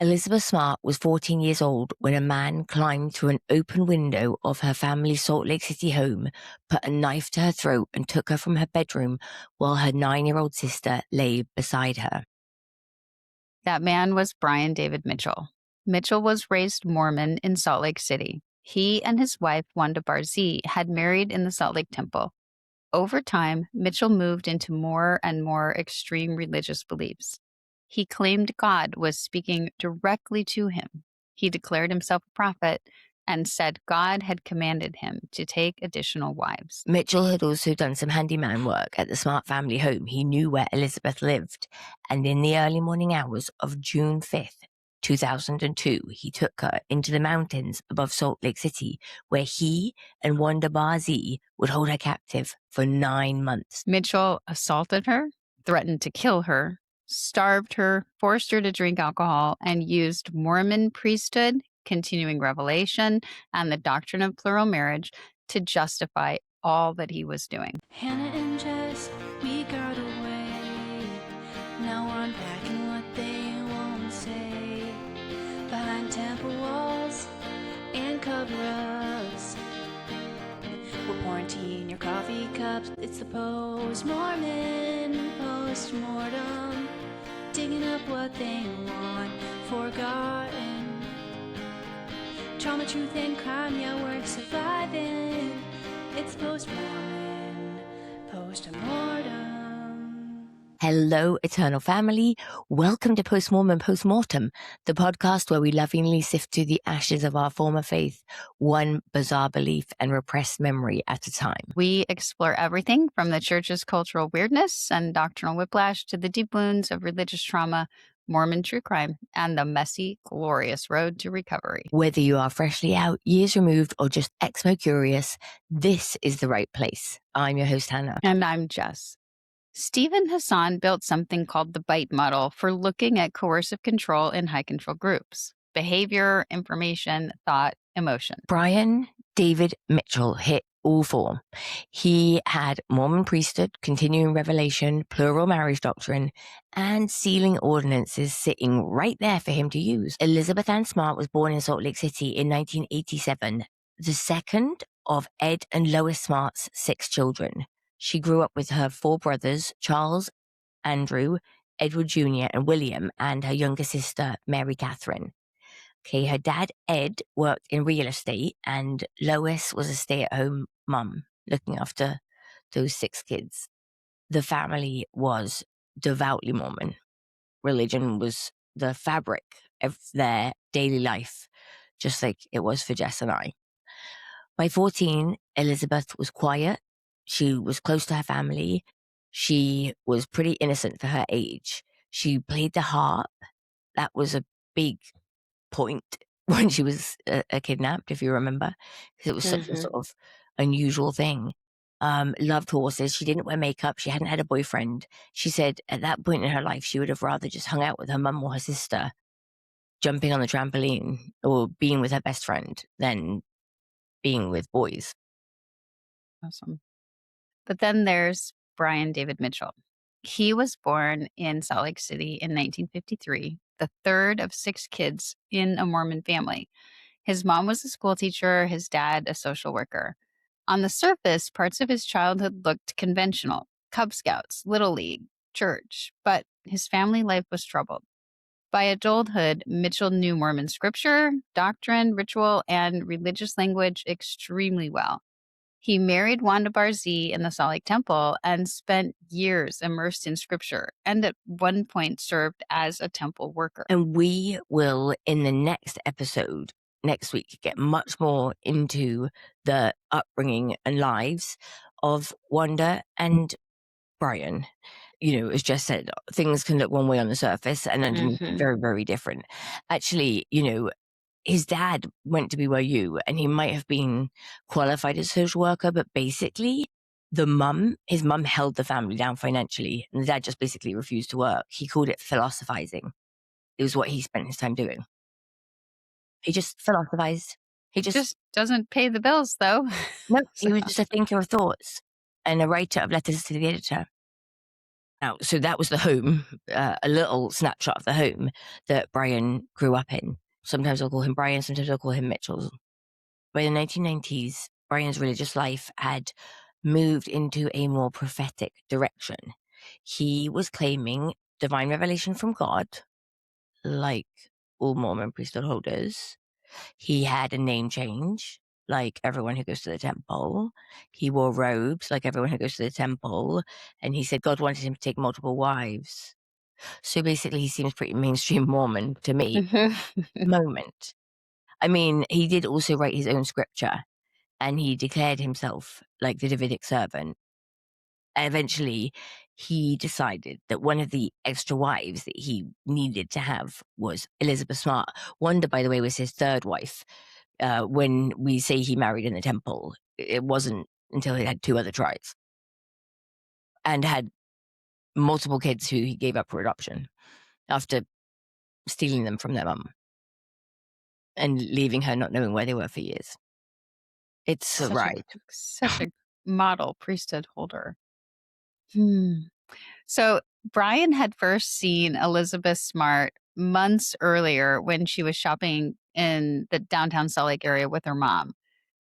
Elizabeth Smart was 14 years old when a man climbed through an open window of her family's Salt Lake City home, put a knife to her throat, and took her from her bedroom while her 9-year-old sister lay beside her. That man was Brian David Mitchell. Mitchell was raised Mormon in Salt Lake City. He and his wife, Wanda Barzee, had married in the Salt Lake Temple. Over time, Mitchell moved into more and more extreme religious beliefs. He claimed God was speaking directly to him. He declared himself a prophet and said God had commanded him to take additional wives. Mitchell had also done some handyman work at the Smart family home. He knew where Elizabeth lived, and in the early morning hours of June 5th, 2002, he took her into the mountains above Salt Lake City, where he and Wanda Barzee would hold her captive for 9 months. Mitchell assaulted her, threatened to kill her, starved her, forced her to drink alcohol, and used Mormon priesthood, continuing revelation, and the doctrine of plural marriage to justify all that he was doing. Hannah and Jess, we got away. Now we're unpacking what they won't say. Behind temple walls and cover-ups, we're pouring tea in your coffee cups. It's the post-Mormon, post-mortem, digging up what they want forgotten. Trauma, truth, and crime, yeah, we're surviving. It's post-Mormon, post-mortem. Hello, Eternal Family. Welcome to Post-Mormon Post-Mortem, the podcast where we lovingly sift through the ashes of our former faith, one bizarre belief and repressed memory at a time. We explore everything from the church's cultural weirdness and doctrinal whiplash to the deep wounds of religious trauma, Mormon true crime, and the messy, glorious road to recovery. Whether you are freshly out, years removed, or just exmo curious, this is the right place. I'm your host, Hannah. And I'm Jess. Stephen Hassan built something called the BITE model for looking at coercive control in high control groups: behavior, information, thought, emotion. Brian David Mitchell hit all four. He had Mormon priesthood, continuing revelation, plural marriage doctrine, and sealing ordinances sitting right there for him to use. Elizabeth Ann Smart was born in Salt Lake City in 1987, the second of Ed and Lois Smart's 6 children. She grew up with her 4 brothers, Charles, Andrew, Edward Jr., and William, and her younger sister, Mary Catherine. Okay, her dad, Ed, worked in real estate, and Lois was a stay-at-home mum looking after those 6 kids. The family was devoutly Mormon. Religion was the fabric of their daily life, just like it was for Jess and I. By 14, Elizabeth was quiet. She was close to her family. She was pretty innocent for her age. She played the harp. That was a big point when she was kidnapped, if you remember, because it was such a sort of unusual thing. Loved horses. She didn't wear makeup. She hadn't had a boyfriend. She said at that point in her life, she would have rather just hung out with her mum or her sister, jumping on the trampoline or being with her best friend than being with boys. Awesome. But then there's Brian David Mitchell. He was born in Salt Lake City in 1953, the third of 6 kids in a Mormon family. His mom was a school teacher, his dad a social worker. On the surface, parts of his childhood looked conventional: Cub Scouts, Little League, church, but his family life was troubled. By adulthood, Mitchell knew Mormon scripture, doctrine, ritual, and religious language extremely well. He married Wanda Barzee in the Salt Lake Temple and spent years immersed in scripture, and at one point served as a temple worker. And we will, in the next episode, next week, get much more into the upbringing and lives of Wanda and Brian. You know, as Jess said, things can look one way on the surface and underneath very, very different. Actually, you know, his dad went to BYU and he might have been qualified as a social worker, but basically his mum held the family down financially, and the dad just basically refused to work. He called it philosophizing. It was what he spent his time doing. He just philosophized. He just doesn't pay the bills, though. No, he was just a thinker of thoughts and a writer of letters to the editor. Now, so that was the home, a little snapshot of the home that Brian grew up in. Sometimes I'll call him Brian, sometimes I'll call him Mitchell. By the 1990s, Brian's religious life had moved into a more prophetic direction. He was claiming divine revelation from God, like all Mormon priesthood holders. He had a name change, like everyone who goes to the temple. He wore robes, like everyone who goes to the temple. And he said God wanted him to take multiple wives. So basically, he seems pretty mainstream Mormon to me. Moment. I mean, he did also write his own scripture, and he declared himself like the Davidic servant. Eventually, he decided that one of the extra wives that he needed to have was Elizabeth Smart. Wanda, by the way, was his third wife. When we say he married in the temple, it wasn't until he had 2 other trials and had multiple kids who he gave up for adoption after stealing them from their mum and leaving her not knowing where they were for years. It's a ride. Such a model priesthood holder. So Brian had first seen Elizabeth Smart months earlier when she was shopping in the downtown Salt Lake area with her mom.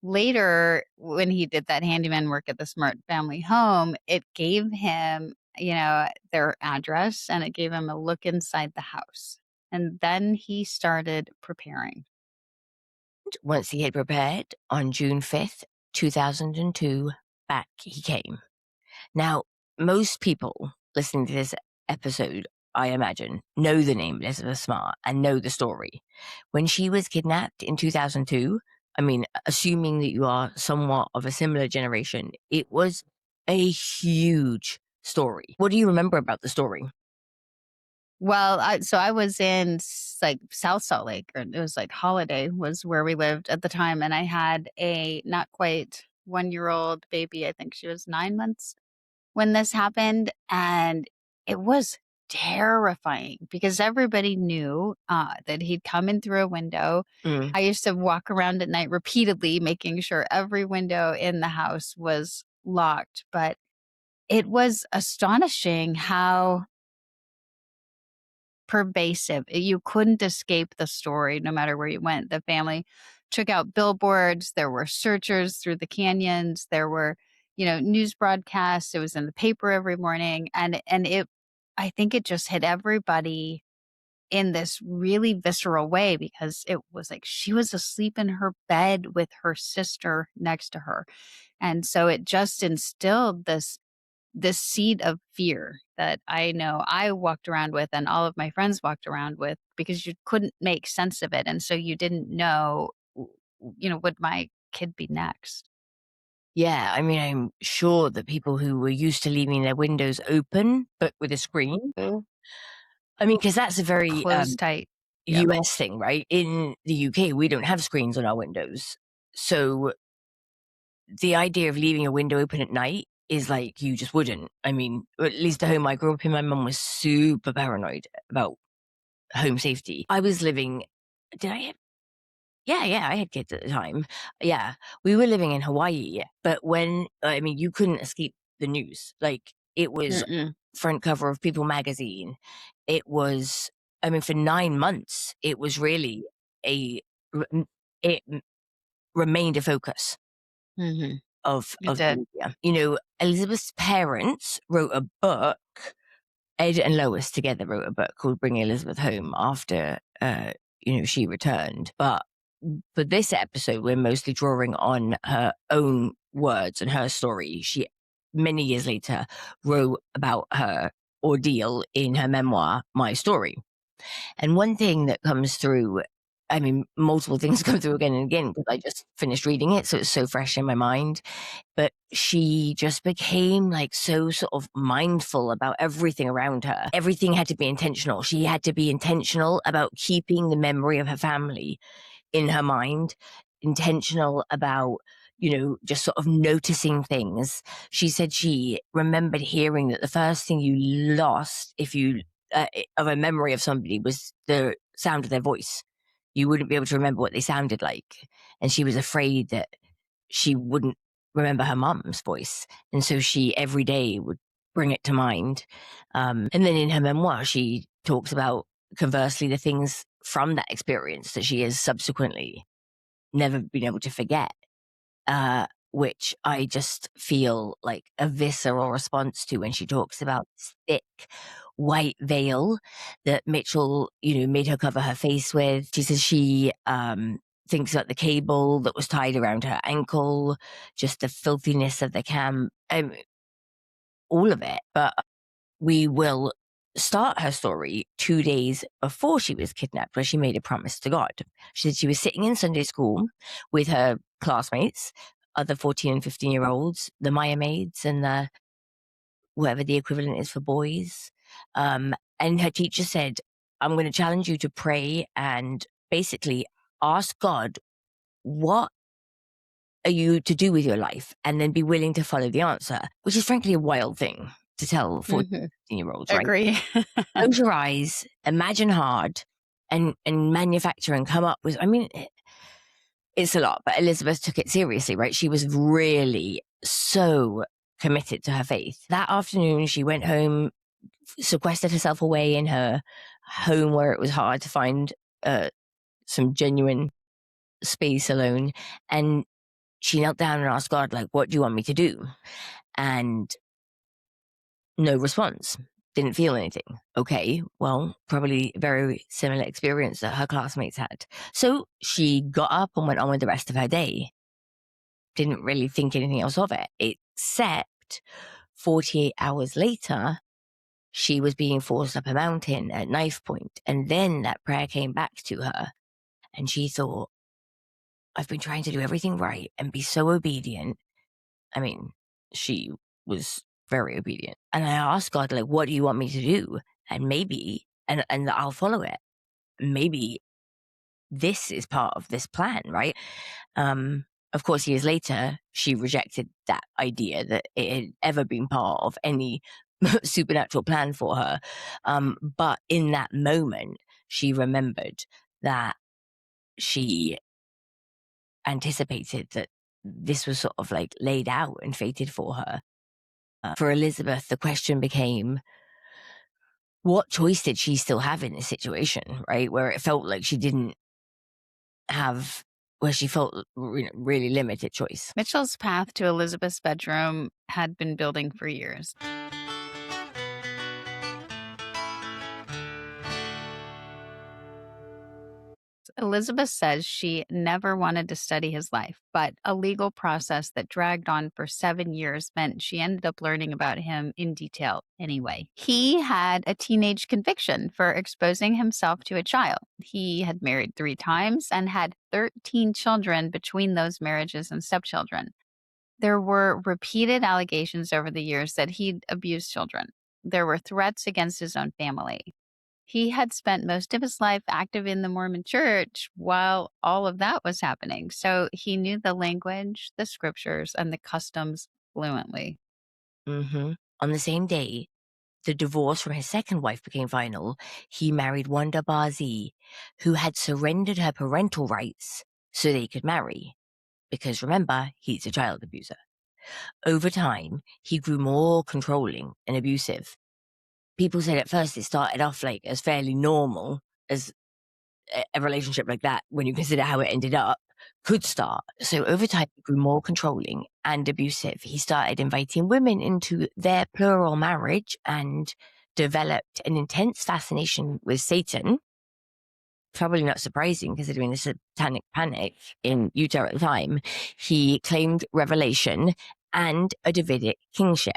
Later, when he did that handyman work at the Smart family home, it gave him, their address, and it gave him a look inside the house. And then he started preparing. Once he had prepared, on June 5th, 2002, back he came. Now, most people listening to this episode, I imagine, know the name Elizabeth Smart and know the story. When she was kidnapped in 2002, I mean, assuming that you are somewhat of a similar generation, it was a huge story. What do you remember about the story? Well, I was in like South Salt Lake, or it was like Holiday was where we lived at the time, and I had a not quite 1-year-old baby. I think she was 9 months when this happened, and it was terrifying because everybody knew that he'd come in through a window. I used to walk around at night repeatedly, making sure every window in the house was locked. But it was astonishing how pervasive. You couldn't escape the story no matter where you went. The family took out billboards. There were searchers through the canyons. There were, news broadcasts. It was in the paper every morning. And I think it just hit everybody in this really visceral way because it was like she was asleep in her bed with her sister next to her. And so it just instilled this seed of fear that I know I walked around with and all of my friends walked around with because you couldn't make sense of it. And so you didn't know, would my kid be next? Yeah, I mean, I'm sure that people who were used to leaving their windows open, but with a screen, I mean, because that's a very Closed tight. Yep. US thing, right? In the UK, we don't have screens on our windows. So the idea of leaving a window open at night is like you just wouldn't. I mean, at least the home I grew up in, my mum was super paranoid about home safety. I was living, I had kids at the time. Yeah, we were living in Hawaii, but you couldn't escape the news. Like it was front cover of People magazine. It was, for 9 months, it was really it remained a focus of the media. Elizabeth's parents wrote a book. Ed and Lois together wrote a book called Bringing Elizabeth Home after, she returned. But for this episode, we're mostly drawing on her own words and her story. She, many years later, wrote about her ordeal in her memoir, My Story. And one thing that comes through, multiple things come through again and again because I just finished reading it, so it's so fresh in my mind. But she just became like so sort of mindful about everything around her. Everything had to be intentional. She had to be intentional about keeping the memory of her family in her mind, intentional about, just sort of noticing things. She said she remembered hearing that the first thing you lost if you of a memory of somebody was the sound of their voice. You wouldn't be able to remember what they sounded like. And she was afraid that she wouldn't remember her mom's voice. And so she every day would bring it to mind. And then in her memoir, she talks about, conversely, the things from that experience that she has subsequently never been able to forget, which I just feel like a visceral response to when she talks about this thick white veil that Mitchell, made her cover her face with. She says she thinks about the cable that was tied around her ankle, just the filthiness of the camp, all of it. But we will start her story 2 days before she was kidnapped, where she made a promise to God. She said she was sitting in Sunday school with her classmates, other 14 and 15-year-olds, the Maya maids and the whatever the equivalent is for boys. And her teacher said, I'm going to challenge you to pray and basically ask God, what are you to do with your life? And then be willing to follow the answer, which is frankly a wild thing to tell 14, 15-year-olds, right? Agree. Close your eyes, imagine hard, and manufacture and come up with, it's a lot, but Elizabeth took it seriously, right? She was really so committed to her faith. That afternoon, she went home, sequestered herself away in her home where it was hard to find some genuine space alone. And she knelt down and asked God, like, what do you want me to do? And no response. Didn't feel anything. Okay, well, probably a very similar experience that her classmates had. So she got up and went on with the rest of her day. Didn't really think anything else of it, except 48 hours later, she was being forced up a mountain at knife point. And then that prayer came back to her. And she thought, I've been trying to do everything right and be so obedient. She was very obedient. And I asked God, like, what do you want me to do? And maybe, and I'll follow it. Maybe this is part of this plan, right? Of course, years later, she rejected that idea that it had ever been part of any supernatural plan for her. But in that moment, she remembered that she anticipated that this was sort of like laid out and fated for her. For Elizabeth, the question became, what choice did she still have in this situation, right? Where it felt like she didn't have, where she felt really limited choice. Mitchell's path to Elizabeth's bedroom had been building for years. Elizabeth says she never wanted to study his life, but a legal process that dragged on for 7 years meant she ended up learning about him in detail anyway. He had a teenage conviction for exposing himself to a child. He had married 3 times and had 13 children between those marriages and stepchildren. There were repeated allegations over the years that he'd abused children. There were threats against his own family. He had spent most of his life active in the Mormon church while all of that was happening. So he knew the language, the scriptures, and the customs fluently. On the same day, the divorce from his second wife became final. He married Wanda Barzee, who had surrendered her parental rights so they could marry. Because remember, he's a child abuser. Over time, he grew more controlling and abusive. People said at first it started off like as fairly normal as a relationship like that, when you consider how it ended up, could start. So over time, he grew more controlling and abusive. He started inviting women into their plural marriage and developed an intense fascination with Satan. Probably not surprising considering the satanic panic in Utah at the time. He claimed revelation and a Davidic kingship,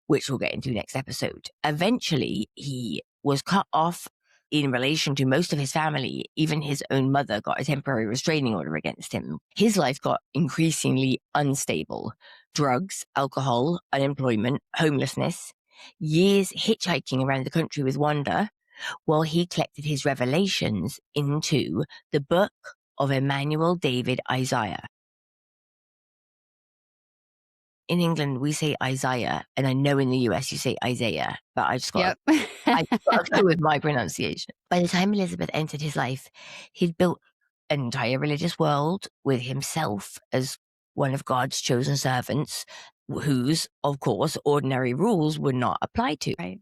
which we'll get into next episode. Eventually, he was cut off in relation to most of his family. Even his own mother got a temporary restraining order against him. His life got increasingly unstable. Drugs, alcohol, unemployment, homelessness, years hitchhiking around the country with Wanda, while he collected his revelations into the book of Emmanuel David Isaiah. In England, we say Isaiah, and I know in the US you say Isaiah, but I just got to go with my pronunciation. By the time Elizabeth entered his life, he'd built an entire religious world with himself as one of God's chosen servants, whose, of course, ordinary rules would not apply to. Right.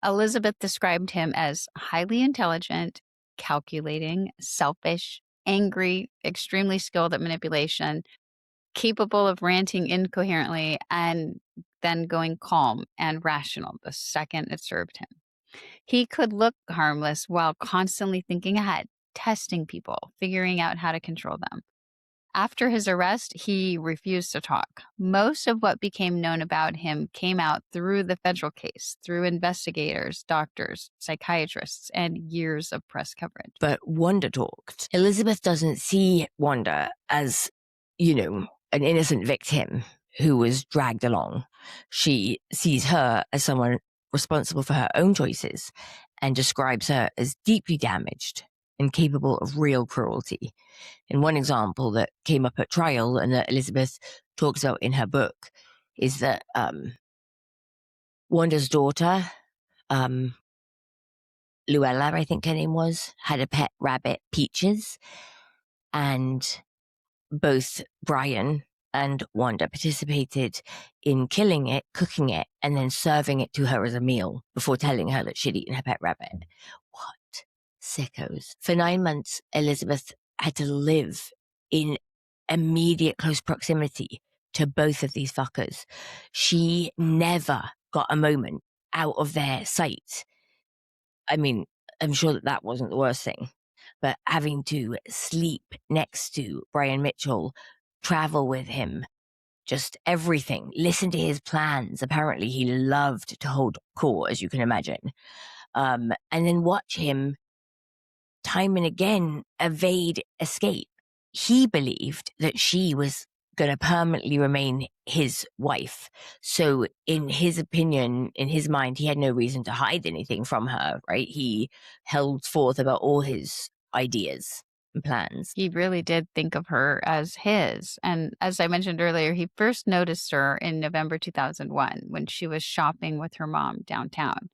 Elizabeth described him as highly intelligent, calculating, selfish, angry, extremely skilled at manipulation, capable of ranting incoherently, and then going calm and rational the second it served him. He could look harmless while constantly thinking ahead, testing people, figuring out how to control them. After his arrest, he refused to talk. Most of what became known about him came out through the federal case, through investigators, doctors, psychiatrists, and years of press coverage. But Wanda talked. Elizabeth doesn't see Wanda as, an innocent victim who was dragged along. She sees her as someone responsible for her own choices and describes her as deeply damaged and capable of real cruelty. And one example that came up at trial and that Elizabeth talks about in her book is that Wanda's daughter, Luella, I think her name was, had a pet rabbit, Peaches, and both Brian and Wanda participated in killing it, cooking it, and then serving it to her as a meal before telling her that she'd eaten her pet rabbit. What sickos. For 9 months, Elizabeth had to live in immediate close proximity to both of these fuckers. She never got a moment out of their sight. I mean, I'm sure that wasn't the worst thing, but having to sleep next to Brian Mitchell, travel with him, just everything, listen to his plans. Apparently he loved to hold court, as you can imagine. And then watch him time and again evade, escape. He believed that she was going to permanently remain his wife. So in his opinion, in his mind, he had no reason to hide anything from her, right? He held forth about all his ideas and plans. He really did think of her as his. And as I mentioned earlier, he first noticed her in November 2001 when she was shopping with her mom downtown.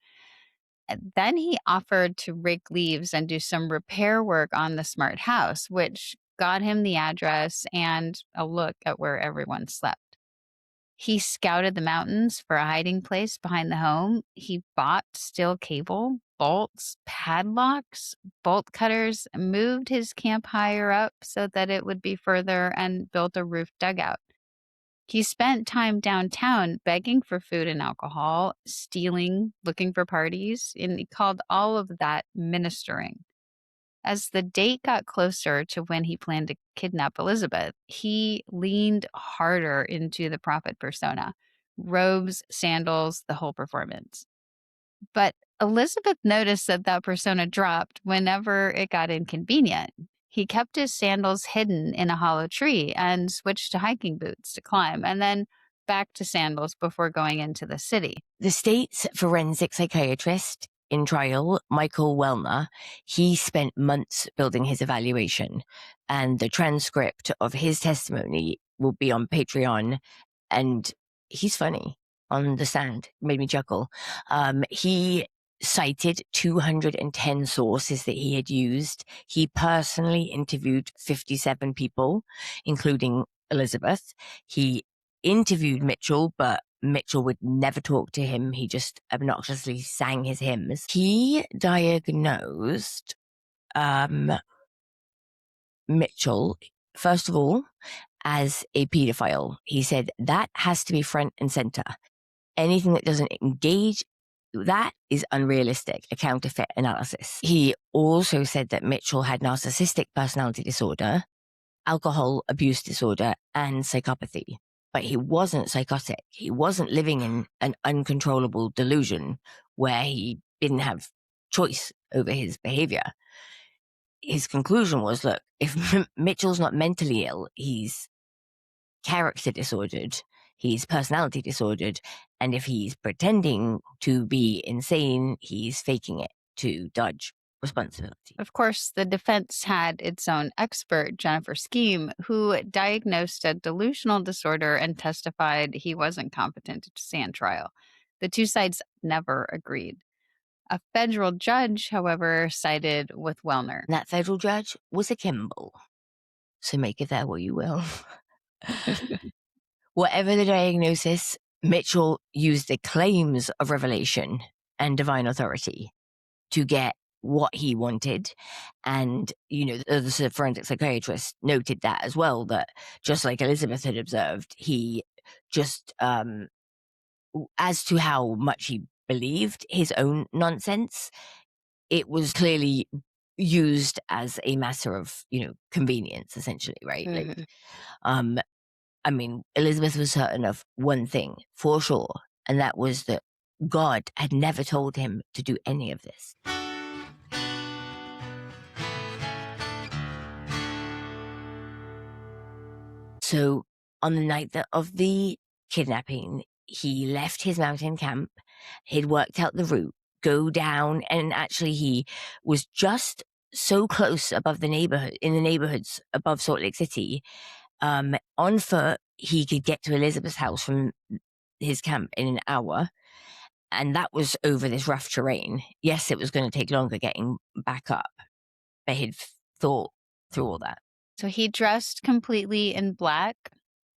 And then he offered to rake leaves and do some repair work on the smart house, which got him the address and a look at where everyone slept. He scouted the mountains for a hiding place behind the home. He bought steel cable, bolts, padlocks, bolt cutters, moved his camp higher up so that it would be further, and built a roof dugout. He spent time downtown begging for food and alcohol, stealing, looking for parties, and he called all of that ministering. As the date got closer to when he planned to kidnap Elizabeth, he leaned harder into the prophet persona, robes, sandals, the whole performance. But Elizabeth noticed that that persona dropped whenever it got inconvenient. He kept his sandals hidden in a hollow tree and switched to hiking boots to climb, and then back to sandals before going into the city. The state's forensic psychiatrist in trial, Michael Wellner, he spent months building his evaluation, and the transcript of his testimony will be on Patreon, and he's funny on the stand. Made me chuckle. He cited 210 sources that he had used. He personally interviewed 57 people, including Elizabeth. He interviewed Mitchell, but Mitchell would never talk to him. He just obnoxiously sang his hymns. He diagnosed Mitchell, first of all, as a pedophile. He said that has to be front and center. Anything that doesn't engage that is unrealistic, a counterfeit analysis. He also said that Mitchell had narcissistic personality disorder, alcohol abuse disorder, and psychopathy. But he wasn't psychotic. He wasn't living in an uncontrollable delusion where he didn't have choice over his behavior. His conclusion was, look, if Mitchell's not mentally ill, he's character disordered, he's personality disordered, and if he's pretending to be insane, he's faking it to dodge responsibility. Of course, the defense had its own expert, Jennifer Scheme, who diagnosed a delusional disorder and testified he wasn't competent to stand trial. The two sides never agreed. A federal judge, however, sided with Wellner. And that federal judge was a Kimball. So make of that what you will. Whatever the diagnosis, Mitchell used the claims of revelation and divine authority to get what he wanted. And, the forensic psychiatrist noted that as well, that just like Elizabeth had observed, he just, as to how much he believed his own nonsense, it was clearly used as a matter of, convenience, essentially, right? Mhm. I mean, Elizabeth was certain of one thing for sure, and that was that God had never told him to do any of this. So, on the night of the kidnapping, he left his mountain camp. He'd worked out the route, go down, and actually, he was just so close above the neighborhoods above Salt Lake City. On foot, he could get to Elizabeth's house from his camp in an hour. And that was over this rough terrain. Yes, it was going to take longer getting back up, but he'd thought through all that. So he dressed completely in black,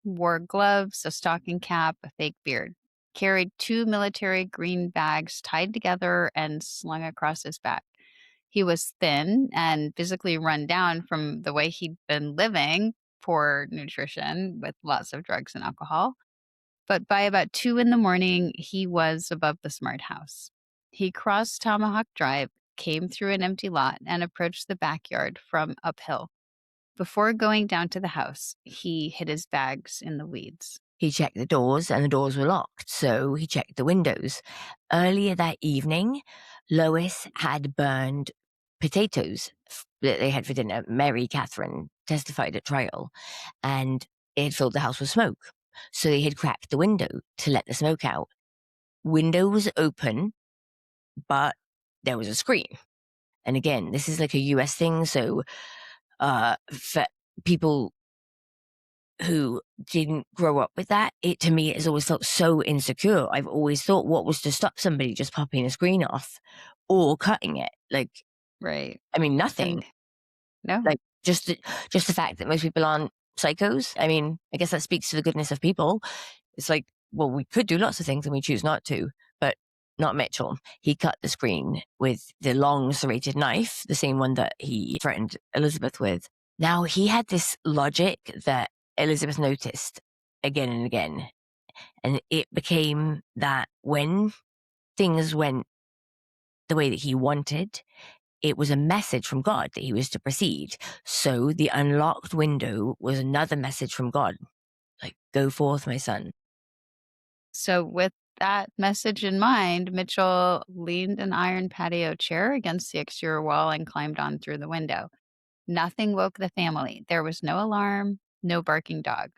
wore gloves, a stocking cap, a fake beard, carried 2 military green bags tied together and slung across his back. He was thin and physically run down from the way he'd been living, poor nutrition with lots of drugs and alcohol. But by about 2 in the morning, he was above the smart house. He crossed Tomahawk Drive, came through an empty lot, and approached the backyard from uphill. Before going down to the house, he hid his bags in the weeds. He checked the doors, and the doors were locked, so he checked the windows. Earlier that evening, Lois had burned potatoes that they had for dinner. Mary Catherine testified at trial, and it had filled the house with smoke. So they had cracked the window to let the smoke out. Window was open, but there was a screen. And again, this is like a US thing, so for people who didn't grow up with that, it to me has always felt so insecure. I've always thought, what was to stop somebody just popping a screen off or cutting it? Like, Right. I mean, nothing. No. Like just the fact that most people aren't psychos. I mean, I guess that speaks to the goodness of people. It's like, well, we could do lots of things and we choose not to, but not Mitchell. He cut the screen with the long serrated knife, the same one that he threatened Elizabeth with. Now, he had this logic that Elizabeth noticed again and again, and it became that when things went the way that he wanted, it was a message from God that he was to proceed. So the unlocked window was another message from God, like, go forth, my son. So, with that message in mind, Mitchell leaned an iron patio chair against the exterior wall and climbed on through the window. Nothing woke the family. There was no alarm, no barking dog.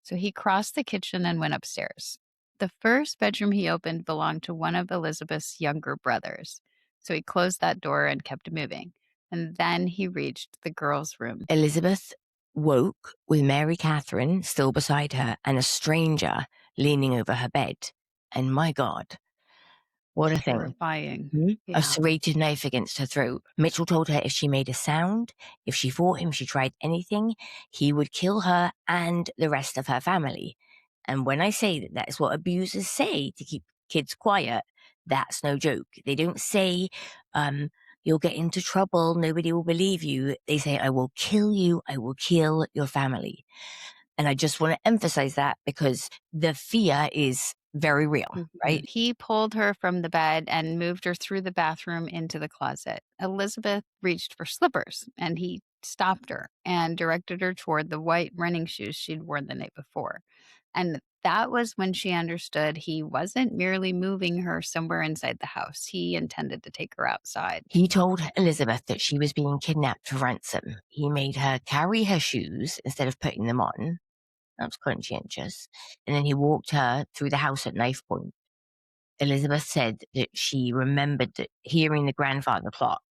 So he crossed the kitchen and went upstairs. The first bedroom he opened belonged to one of Elizabeth's younger brothers. So he closed that door and kept moving. And then he reached the girl's room. Elizabeth woke with Mary Catherine still beside her and a stranger leaning over her bed. And my God, what a thing. Terrifying. A Yeah. serrated knife against her throat. Mitchell told her if she made a sound, if she fought him, she tried anything, he would kill her and the rest of her family. And when I say that that's what abusers say to keep kids quiet, that's no joke. They don't say, you'll get into trouble, nobody will believe you. They say, I will kill you, I will kill your family. And I just want to emphasize that because the fear is very real, right? He pulled her from the bed and moved her through the bathroom into the closet. Elizabeth reached for slippers and he stopped her and directed her toward the white running shoes she'd worn the night before. And that was when she understood he wasn't merely moving her somewhere inside the house. He intended to take her outside. He told Elizabeth that she was being kidnapped for ransom. He made her carry her shoes instead of putting them on. That was conscientious. And then he walked her through the house at knife point. Elizabeth said that she remembered hearing the grandfather clock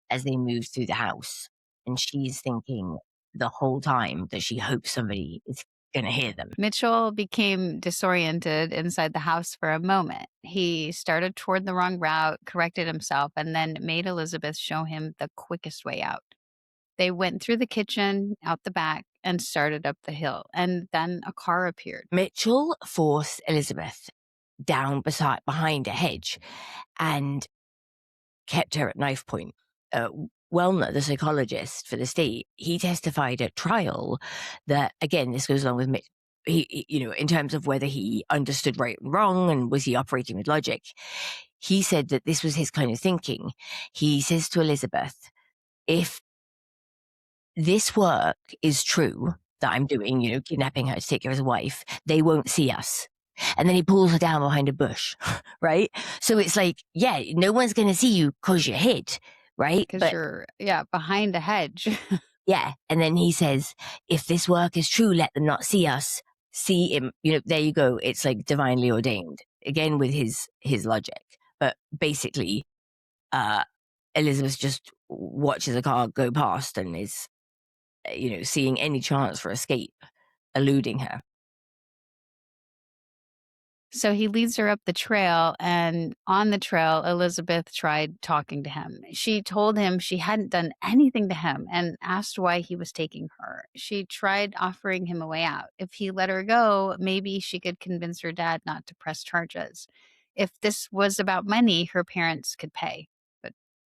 as they moved through the house. And she's thinking the whole time that she hopes somebody is going to hear them. Mitchell became disoriented inside the house for a moment. He started toward the wrong route, corrected himself, and then made Elizabeth show him the quickest way out. They went through the kitchen, out the back, and started up the hill. And then a car appeared. Mitchell forced Elizabeth down behind a hedge and kept her at knife point. Wellner, the psychologist for the state, he testified at trial that, again, this goes along with he, in terms of whether he understood right and wrong and was he operating with logic. He said that this was his kind of thinking. He says to Elizabeth, if this work is true that I'm doing, kidnapping her to take care of his wife, they won't see us. And then he pulls her down behind a bush, right? So it's like, yeah, no one's going to see you because you're hid, right? Because you're, behind a hedge. Yeah. And then he says, if this work is true, let them not see us. See him, there you go. It's like divinely ordained, again, with his logic. But basically, Elizabeth just watches a car go past and is, seeing any chance for escape, eluding her. So he leads her up the trail, and on the trail, Elizabeth tried talking to him. She told him she hadn't done anything to him and asked why he was taking her. She tried offering him a way out. If he let her go, maybe she could convince her dad not to press charges. If this was about money, her parents could pay. But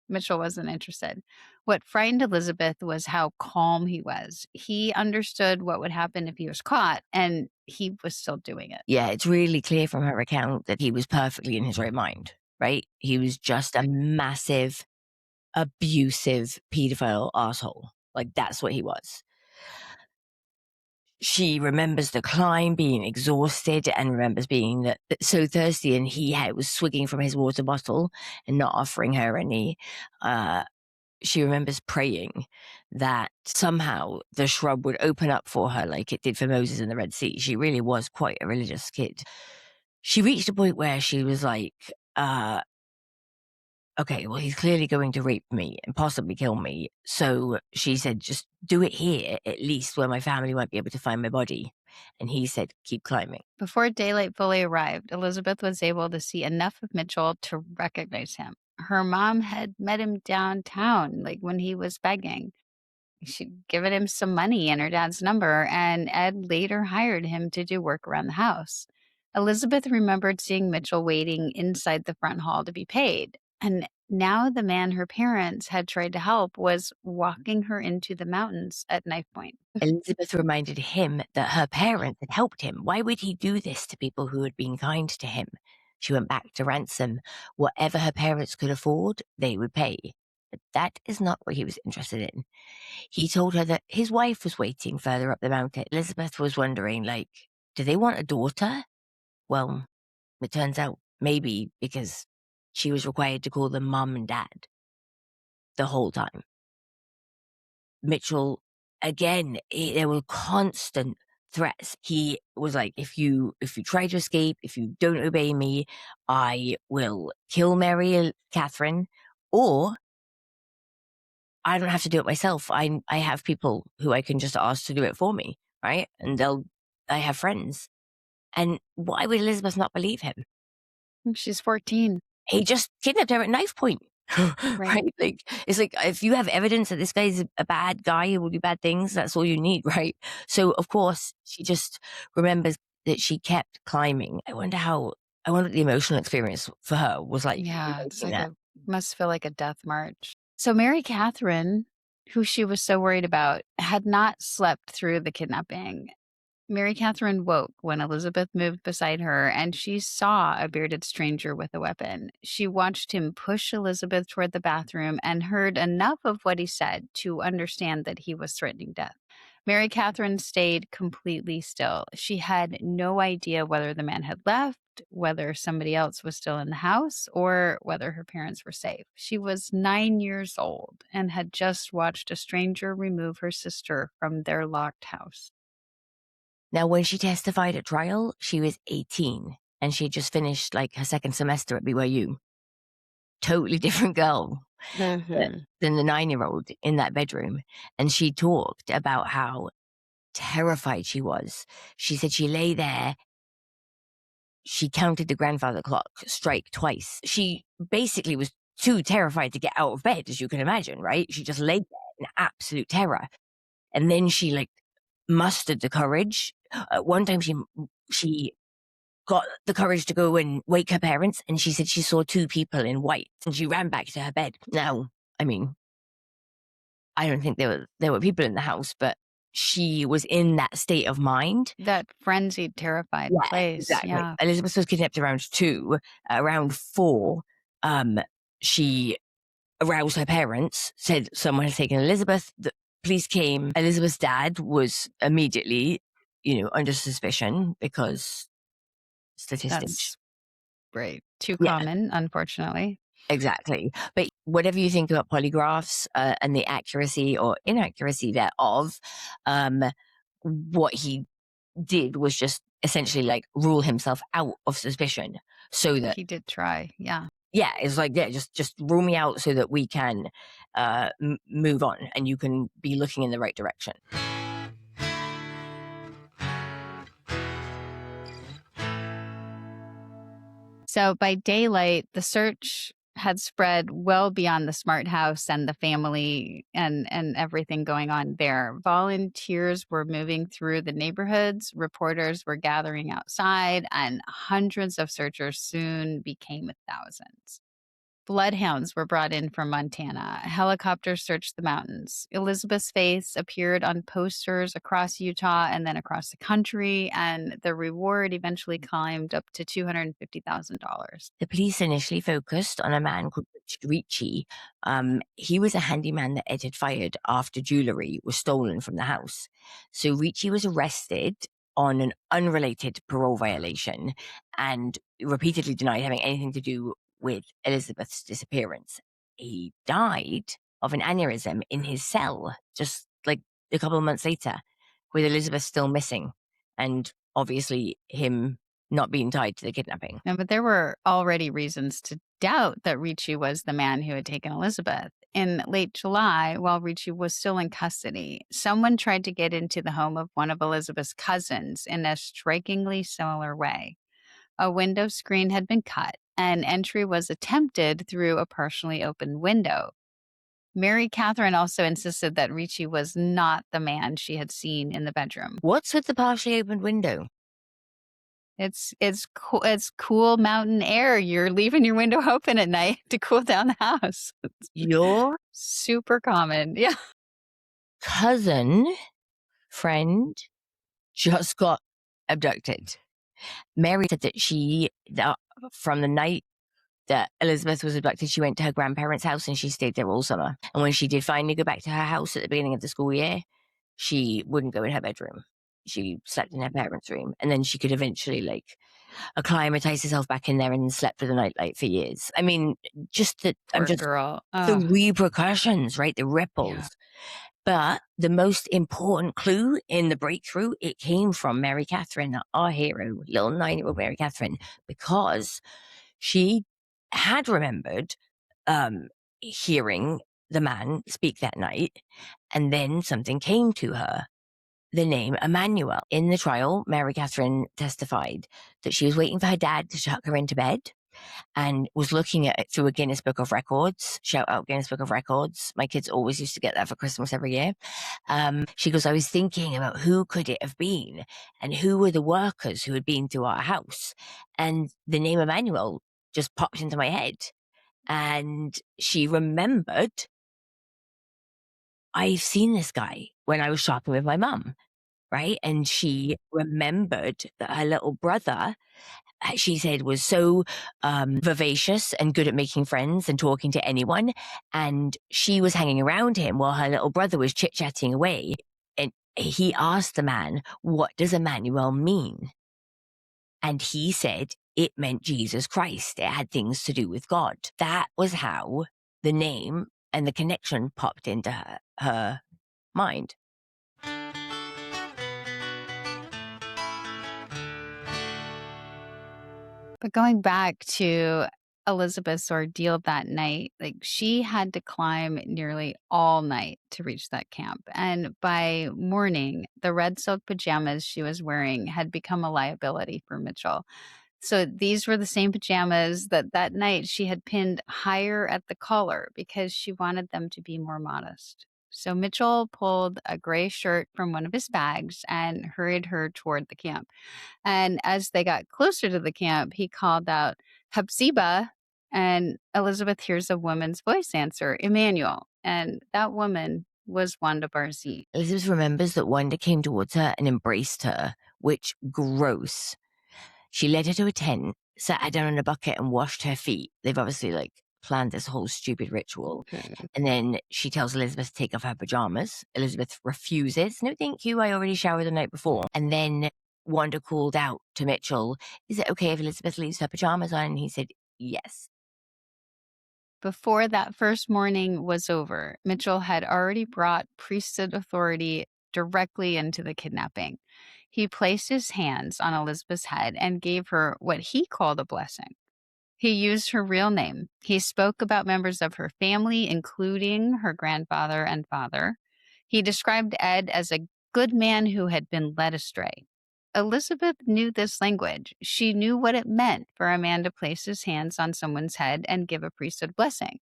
Mitchell wasn't interested. What frightened Elizabeth was how calm he was. He understood what would happen if he was caught, and he was still doing it. Yeah, it's really clear from her account that he was perfectly in his right mind, right? He was just a massive, abusive, pedophile asshole. Like, that's what he was. She remembers the climb, being exhausted, and remembers being so thirsty, and he was swigging from his water bottle and not offering her any. She remembers praying that somehow the shrub would open up for her like it did for Moses in the Red Sea. She really was quite a religious kid. She reached a point where she was like, okay, well, he's clearly going to rape me and possibly kill me. So she said, just do it here, at least where my family won't be able to find my body. And he said, keep climbing. Before daylight fully arrived, Elizabeth was able to see enough of Mitchell to recognize him. Her mom had met him downtown, like when he was begging. She'd given him some money and her dad's number, and Ed later hired him to do work around the house. Elizabeth remembered seeing Mitchell waiting inside the front hall to be paid. And now the man her parents had tried to help was walking her into the mountains at knife point. Elizabeth reminded him that her parents had helped him. Why would he do this to people who had been kind to him? She went back to ransom. Whatever her parents could afford, they would pay. But that is not what he was interested in. He told her that his wife was waiting further up the mountain. Elizabeth was wondering, like, do they want a daughter? Well, it turns out maybe because she was required to call them mom and dad the whole time. Mitchell, again, there were constant threats. He was like, if you try to escape, if you don't obey me, I will kill Mary Catherine, or I don't have to do it myself. I have people who I can just ask to do it for me, right? And I have friends. And why would Elizabeth not believe him? She's 14. He just kidnapped her at knife point. Right? Like, it's like, if you have evidence that this guy's a bad guy who will do bad things, that's all you need, right? So of course she just remembers that she kept climbing. I wonder what the emotional experience for her was like. Yeah, it's like must feel like a death march. So Mary Catherine, who she was so worried about, had not slept through the kidnapping. Mary Catherine woke when Elizabeth moved beside her, and she saw a bearded stranger with a weapon. She watched him push Elizabeth toward the bathroom and heard enough of what he said to understand that he was threatening death. Mary Catherine stayed completely still. She had no idea whether the man had left, whether somebody else was still in the house, or whether her parents were safe. She was 9 years old and had just watched a stranger remove her sister from their locked house. Now, when she testified at trial, she was 18, and she had just finished like her second semester at BYU. Totally different girl than the 9-year-old in that bedroom. And she talked about how terrified she was. She said she lay there. She counted the grandfather clock strike twice. She basically was too terrified to get out of bed, as you can imagine, right? She just lay there in absolute terror. And then she mustered the courage. One time she got the courage to go and wake her parents, and she said she saw two people in white, and she ran back to her bed. Now, I mean, I don't think there were people in the house, but she was in that state of mind. That frenzied, terrified Yeah, place. exactly. Yeah. Elizabeth was kidnapped around 2. Around 4, she aroused her parents, said someone had taken Elizabeth. The police came. Elizabeth's dad was immediately, under suspicion because statistics. That's right. Too Yeah. common, unfortunately. Exactly. But whatever you think about polygraphs and the accuracy or inaccuracy thereof, what he did was just essentially like rule himself out of suspicion so that He did try. Yeah. it's like, just rule me out so that we can move on and you can be looking in the right direction. So by daylight, the search had spread well beyond the smart house and the family and everything going on there. Volunteers were moving through the neighborhoods, reporters were gathering outside, and hundreds of searchers soon became thousands. Bloodhounds were brought in from Montana. Helicopters searched the mountains. Elizabeth's face appeared on posters across Utah and then across the country, and the reward eventually climbed up to $250,000. The police initially focused on a man called Richard Ricci. He was a handyman that Ed had fired after jewelry was stolen from the house. So Ricci was arrested on an unrelated parole violation and repeatedly denied having anything to do with Elizabeth's disappearance. He died of an aneurysm in his cell just like a couple of months later, with Elizabeth still missing, and obviously him not being tied to the kidnapping. No, but there were already reasons to doubt that Ricci was the man who had taken Elizabeth. In late July, while Ricci was still in custody, someone tried to get into the home of one of Elizabeth's cousins in a strikingly similar way. A window screen had been cut, and entry was attempted through a partially open window. Mary Catherine also insisted that Ricci was not the man she had seen in the bedroom. What's with the partially opened window? It's cool mountain air. You're leaving your window open at night to cool down the house. Your Super common. Yeah. cousin friend just got abducted. Mary said that from the night that Elizabeth was abducted, she went to her grandparents' house and she stayed there all summer. And when she did finally go back to her house at the beginning of the school year, she wouldn't go in her bedroom. She slept in her parents' room, and then she could eventually acclimatize herself back in there and slept with a nightlight for years. I mean, Poor girl. The repercussions, right? The ripples. Yeah. But the most important clue in the breakthrough, it came from Mary Catherine, our hero, little 9-year-old Mary Catherine, because she had remembered hearing the man speak that night, and then something came to her. The name Emmanuel. In the trial, Mary Catherine testified that she was waiting for her dad to tuck her into bed and was looking at it through a Guinness Book of Records. Shout out Guinness Book of Records. My kids always used to get that for Christmas every year. She goes, I was thinking about who could it have been and who were the workers who had been to our house. And the name Emmanuel just popped into my head. And she remembered, I've seen this guy when I was shopping with my mum, right? And she remembered that her little brother, she said, was so vivacious and good at making friends and talking to anyone. And she was hanging around him while her little brother was chit-chatting away. And he asked the man, what does Emmanuel mean? And he said it meant Jesus Christ. It had things to do with God. That was how the name and the connection popped into her mind. But going back to Elizabeth's ordeal that night, she had to climb nearly all night to reach that camp. And by morning, the red silk pajamas she was wearing had become a liability for Mitchell. So these were the same pajamas that night she had pinned higher at the collar because she wanted them to be more modest. So Mitchell pulled a gray shirt from one of his bags and hurried her toward the camp. And as they got closer to the camp, he called out, Hepzibah. And Elizabeth hears a woman's voice answer, Emmanuel. And that woman was Wanda Barzee. Elizabeth remembers that Wanda came towards her and embraced her, which gross. She led her to a tent, sat her down in a bucket and washed her feet. They've obviously planned this whole stupid ritual. And then she tells Elizabeth to take off her pajamas. Elizabeth refuses. No, thank you. I already showered the night before. And then Wanda called out to Mitchell, is it okay if Elizabeth leaves her pajamas on? And he said, yes. Before that first morning was over, Mitchell had already brought priesthood authority directly into the kidnapping. He placed his hands on Elizabeth's head and gave her what he called a blessing. He used her real name. He spoke about members of her family, including her grandfather and father. He described Ed as a good man who had been led astray. Elizabeth knew this language. She knew what it meant for a man to place his hands on someone's head and give a priesthood blessing.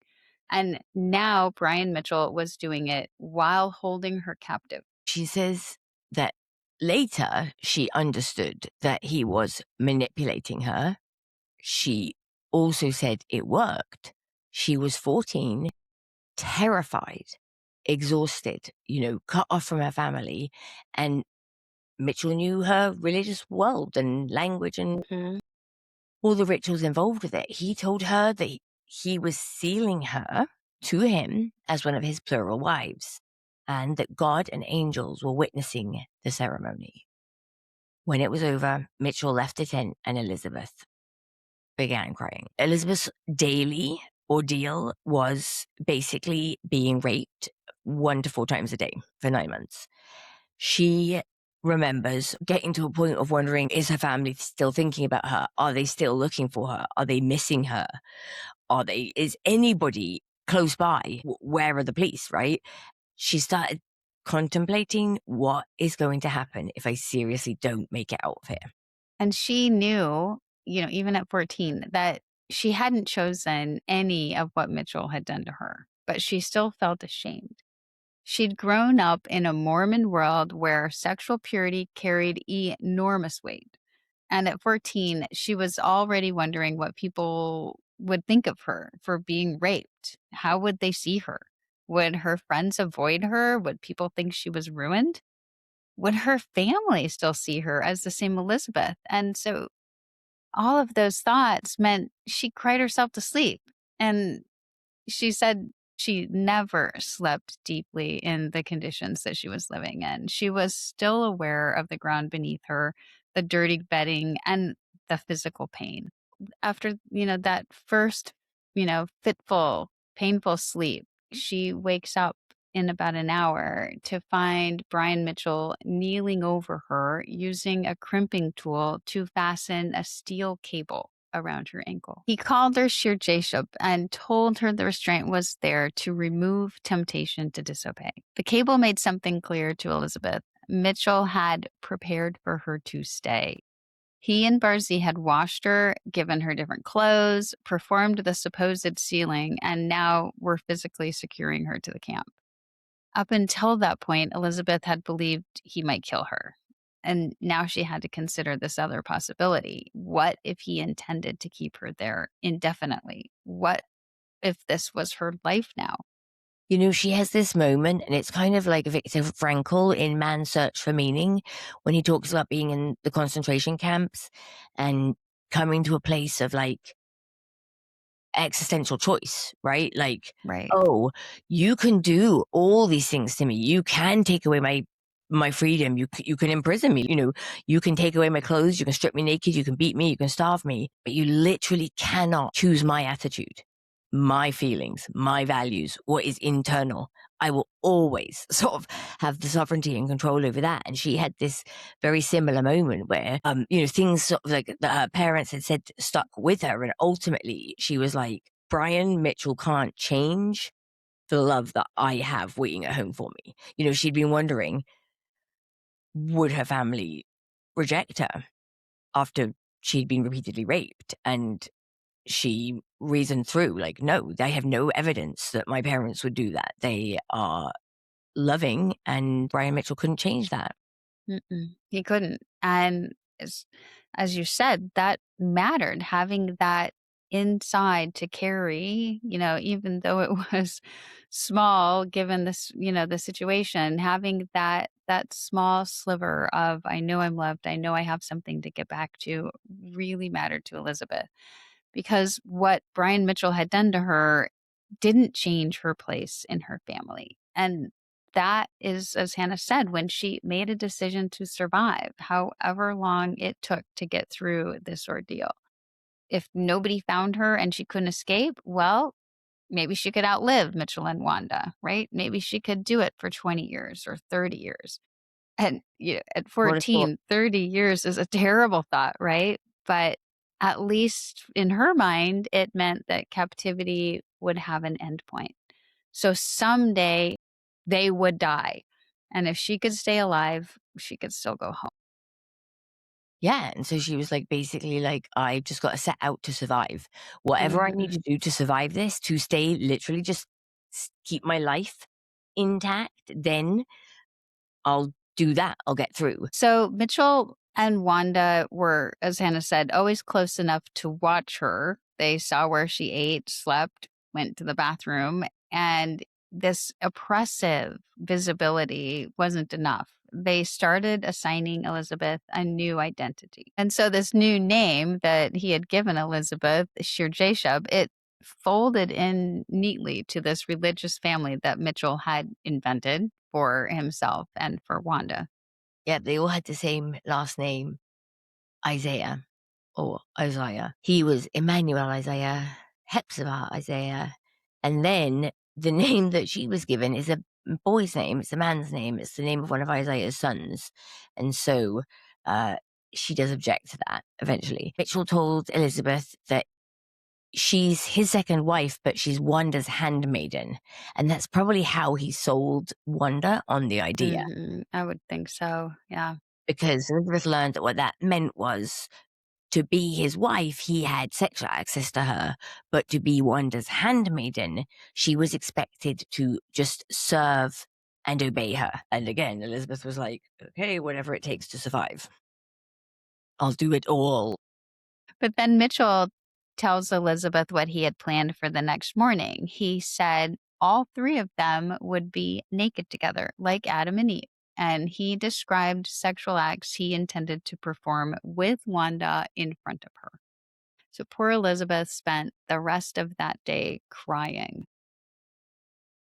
And now Brian Mitchell was doing it while holding her captive. She says that later she understood that he was manipulating her. She also said it worked. She was 14, terrified, exhausted, cut off from her family. And Mitchell knew her religious world and language and all the rituals involved with it. He told her that he was sealing her to him as one of his plural wives, and that God and angels were witnessing the ceremony. When it was over, Mitchell left the tent and Elizabeth began crying. Elizabeth's daily ordeal was basically being raped 1 to 4 times a day for 9 months. She remembers getting to a point of wondering, is her family still thinking about her? Are they still looking for her? Are they missing her? Is anybody close by? Where are the police, right? She started contemplating what is going to happen if I seriously don't make it out of here. And she knew, even at 14, that she hadn't chosen any of what Mitchell had done to her, but she still felt ashamed. She'd grown up in a Mormon world where sexual purity carried enormous weight. And at 14, she was already wondering what people would think of her for being raped. How would they see her? Would her friends avoid her? Would people think she was ruined? Would her family still see her as the same Elizabeth? And so all of those thoughts meant she cried herself to sleep. And she said she never slept deeply in the conditions that she was living in. She was still aware of the ground beneath her, the dirty bedding, and the physical pain. After, that first, fitful, painful sleep, she wakes up in about an hour to find Brian Mitchell kneeling over her using a crimping tool to fasten a steel cable around her ankle. He called her Shir Jashub and told her the restraint was there to remove temptation to disobey. The cable made something clear to Elizabeth. Mitchell had prepared for her to stay. He and Barzee had washed her, given her different clothes, performed the supposed sealing, and now were physically securing her to the camp. Up until that point, Elizabeth had believed he might kill her. And now she had to consider this other possibility. What if he intended to keep her there indefinitely? What if this was her life now? She has this moment, and it's kind of like Viktor Frankl in Man's Search for Meaning, when he talks about being in the concentration camps and coming to a place of existential choice, right? Right. Oh, you can do all these things to me. You can take away my freedom. You can imprison me. You can take away my clothes. You can strip me naked. You can beat me. You can starve me. But you literally cannot choose my attitude, my feelings, my values, what is internal. I will always sort of have the sovereignty and control over that. And she had this very similar moment where, things sort of that her parents had said stuck with her. And ultimately she was like, Brian Mitchell can't change the love that I have waiting at home for me. She'd been wondering, would her family reject her after she'd been repeatedly raped? And she reasoned through, no, they have no evidence that my parents would do that. They are loving, and Brian Mitchell couldn't change that. He couldn't. And as you said, that mattered, having that inside to carry, even though it was small, given this, the situation, having that small sliver of, I know I'm loved, I know I have something to get back to, really mattered to Elizabeth. Because what Brian Mitchell had done to her didn't change her place in her family. And that is, as Hannah said, when she made a decision to survive, however long it took to get through this ordeal. If nobody found her and she couldn't escape, well, maybe she could outlive Mitchell and Wanda, right? Maybe she could do it for 20 years or 30 years. And at What a thought. 14, 30 years is a terrible thought, right? But at least in her mind, it meant that captivity would have an end point. So someday they would die. And if she could stay alive, she could still go home. Yeah, and so she was like, basically like, I've just got to set out to survive. Whatever I need to do to survive this, to stay literally just keep my life intact, then I'll do that. I'll get through. So Mitchell and Wanda were, as Hannah said, always close enough to watch her. They saw where she ate, slept, went to the bathroom, and this oppressive visibility wasn't enough. They started assigning Elizabeth a new identity. And so this new name that he had given Elizabeth, Shir Jashub, it folded in neatly to this religious family that Mitchell had invented for himself and for Wanda. Yeah, they all had the same last name, Isaiah or Isaiah. He was Emmanuel Isaiah, Hepzibah Isaiah. And then the name that she was given is a boy's name. It's a man's name. It's the name of one of Isaiah's sons. And so she does object to that eventually. Mitchell told Elizabeth that she's his second wife, but she's Wanda's handmaiden. And that's probably how he sold Wanda on the idea. I would think so. Yeah. Because Elizabeth learned that what that meant was to be his wife, he had sexual access to her, but to be Wanda's handmaiden, she was expected to just serve and obey her. And again, Elizabeth was like, okay, whatever it takes to survive. I'll do it all. But then Mitchell tells Elizabeth what he had planned for the next morning. He said all three of them would be naked together, like Adam and Eve. And he described sexual acts he intended to perform with Wanda in front of her. So poor Elizabeth spent the rest of that day crying.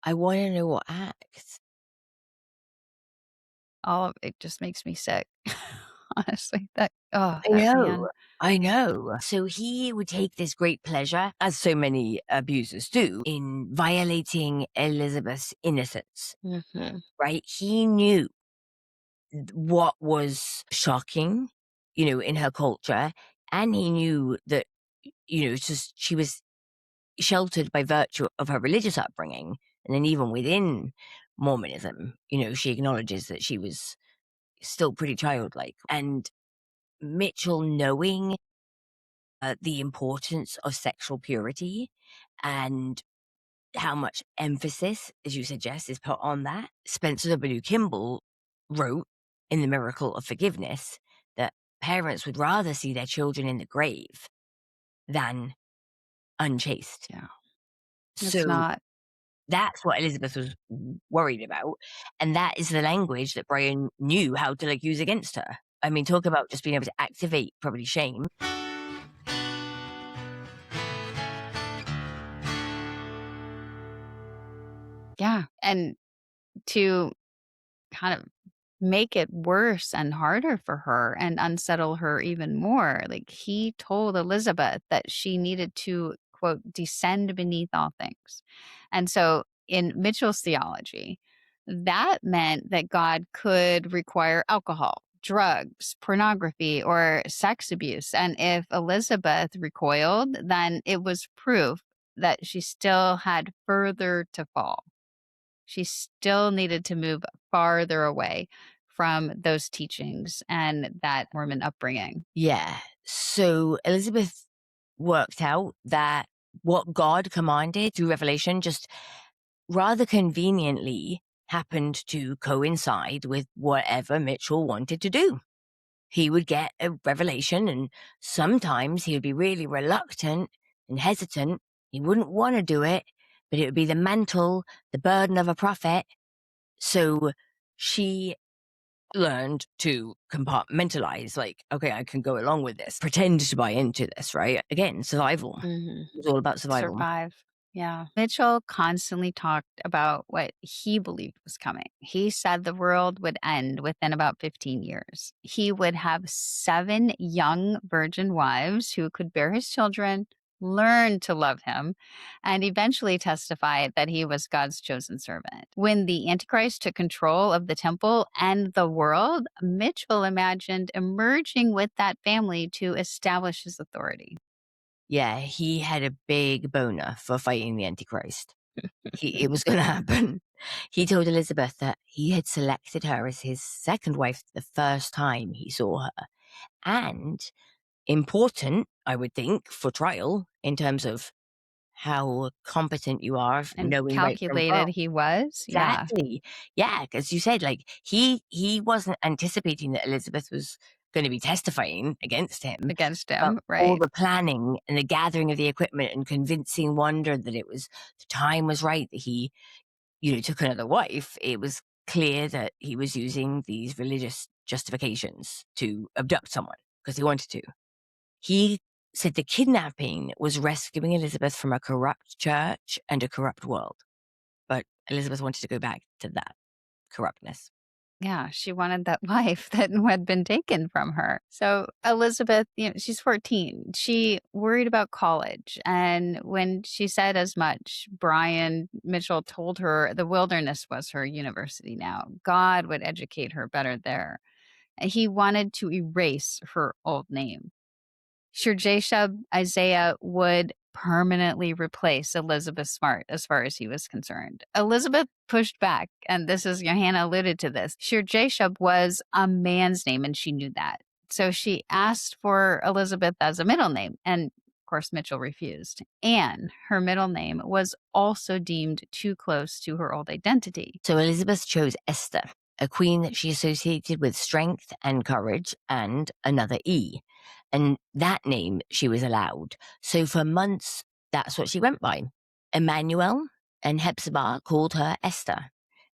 I want to know what acts. All of it just makes me sick. Honestly, I know. So he would take this great pleasure, as so many abusers do, in violating Elizabeth's innocence, right? He knew what was shocking, in her culture. And he knew that, just she was sheltered by virtue of her religious upbringing. And then even within Mormonism, she acknowledges that she was still pretty childlike. And Mitchell, knowing the importance of sexual purity and how much emphasis, as you suggest, is put on that, Spencer W. Kimball wrote in The Miracle of Forgiveness that parents would rather see their children in the grave than unchaste. Yeah. So not. that's what Elizabeth was worried about. And that is the language that Brian knew how to use against her. I mean, talk about just being able to activate probably shame. Yeah. And to kind of make it worse and harder for her and unsettle her even more, like he told Elizabeth that she needed to, quote, descend beneath all things. And so in Mitchell's theology, that meant that God could require alcohol, drugs, pornography, or sex abuse. And if Elizabeth recoiled, then it was proof that she still had further to fall. She still needed to move farther away from those teachings and that Mormon upbringing. Yeah. So Elizabeth worked out that what God commanded through revelation just rather conveniently happened to coincide with whatever Mitchell wanted to do. He would get a revelation, and sometimes he would be really reluctant and hesitant. He wouldn't want to do it, but it would be the mantle, the burden of a prophet. So she learned to compartmentalize, like, okay, I can go along with this, pretend to buy into this, right? Again, survival. Mm-hmm. It's all about survival. Survive. Yeah. Mitchell constantly talked about what he believed was coming. He said the world would end within about 15 years. He would have 7 young virgin wives who could bear his children, learn to love him, and eventually testify that he was God's chosen servant. When the Antichrist took control of the temple and the world, Mitchell imagined emerging with that family to establish his authority. Yeah, he had a big boner for fighting the Antichrist. It was going to happen. He told Elizabeth that he had selected her as his second wife the first time he saw her. And important, I would think, for trial in terms of how competent you are And knowing right from calculated wrong. he was. Yeah. Exactly. Yeah, because you said, like, he wasn't anticipating that Elizabeth was going to be testifying against him. Against But him. all Right. the planning and the gathering of the equipment and convincing Wanda that it was the time was right that he, took another wife, it was clear that he was using these religious justifications to abduct someone because he wanted to. He said the kidnapping was rescuing Elizabeth from a corrupt church and a corrupt world. But Elizabeth wanted to go back to that corruptness. Yeah. She wanted that wife that had been taken from her. So Elizabeth, she's 14. She worried about college. And when she said as much, Brian Mitchell told her the wilderness was her university now. God would educate her better there. He wanted to erase her old name. Shirjashub Isaiah would permanently replace Elizabeth Smart as far as he was concerned. Elizabeth pushed back, and this is Johanna alluded to this. Shirjashub was a man's name, and she knew that. So she asked for Elizabeth as a middle name, and of course Mitchell refused. Anne, her middle name, was also deemed too close to her old identity. So Elizabeth chose Esther, a queen that she associated with strength and courage, and another E. And that name she was allowed. So for months, that's what she went by. Emmanuel and Hepzibah called her Esther,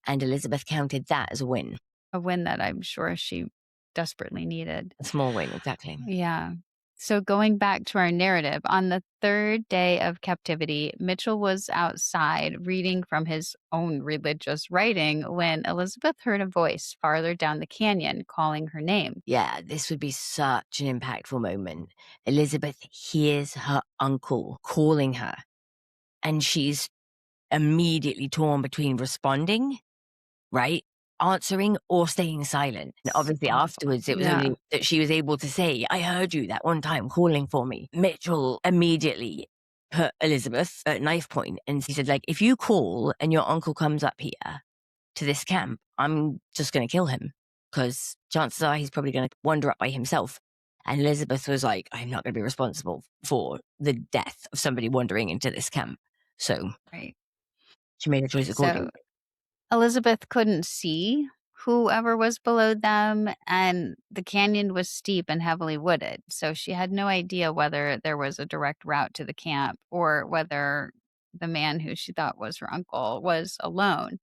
and Elizabeth counted that as a win. A win that I'm sure she desperately needed. A small win, exactly. Yeah. So going back to our narrative, on the 3rd day of captivity, Mitchell was outside reading from his own religious writing when Elizabeth heard a voice farther down the canyon calling her name. Yeah, this would be such an impactful moment. Elizabeth hears her uncle calling her, and she's immediately torn between responding, right? Answering or staying silent. And obviously Awful. afterwards, it was Yeah. only that she was able to say, I heard you that one time calling for me. Mitchell immediately put Elizabeth at knife point, and he said, like, if you call and your uncle comes up here to this camp, I'm just going to kill him because chances are he's probably going to wander up by himself. And Elizabeth was like, I'm not going to be responsible for the death of somebody wandering into this camp. So Right. she made a choice accordingly. So Elizabeth couldn't see whoever was below them, and the canyon was steep and heavily wooded. So she had no idea whether there was a direct route to the camp or whether the man who she thought was her uncle was alone.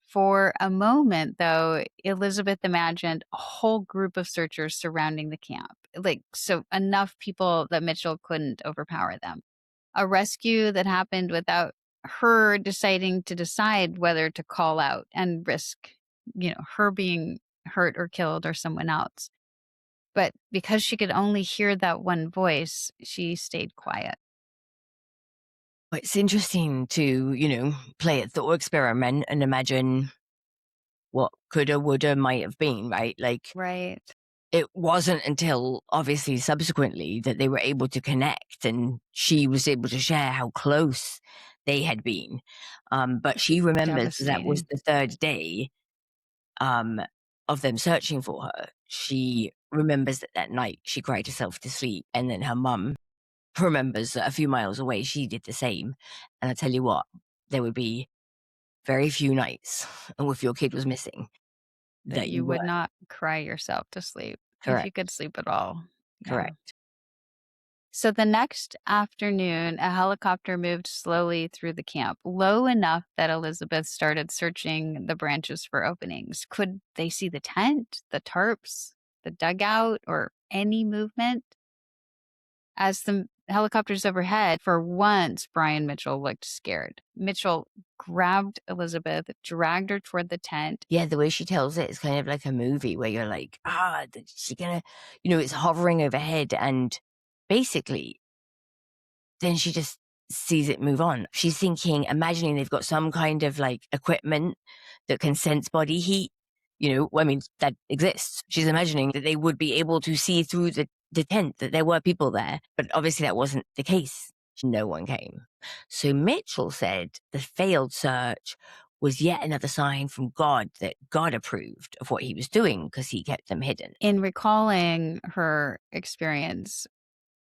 For a moment, though, Elizabeth imagined a whole group of searchers surrounding the camp. So enough people that Mitchell couldn't overpower them. A rescue that happened without her deciding to decide whether to call out and risk, her being hurt or killed or someone else. But because she could only hear that one voice, she stayed quiet. But it's interesting to, play a thought experiment and imagine what coulda, woulda, might have been, right? Like, Right. it wasn't until obviously subsequently that they were able to connect and she was able to share how close they had been. But she remembers that was Devastating. the 3rd day of them searching for her. She remembers that night she cried herself to sleep, and then her mum remembers that a few miles away she did the same. And I tell you what, there would be very few nights, and if your kid was missing, that you would not cry yourself to sleep if you could sleep at all. Yeah. Correct. So the next afternoon, a helicopter moved slowly through the camp, low enough that Elizabeth started searching the branches for openings. Could they see the tent, the tarps, the dugout, or any movement? As the helicopters overhead, for once, Brian Mitchell looked scared. Mitchell grabbed Elizabeth, dragged her toward the tent. Yeah, the way she tells it is kind of like a movie where you're like, she gonna, it's hovering overhead, and basically, then she just sees it move on. She's thinking, imagining they've got some kind of like equipment that can sense body heat. That exists. She's imagining that they would be able to see through the tent, that there were people there. But obviously that wasn't the case. No one came. So Mitchell said the failed search was yet another sign from God that God approved of what he was doing because he kept them hidden. In recalling her experience,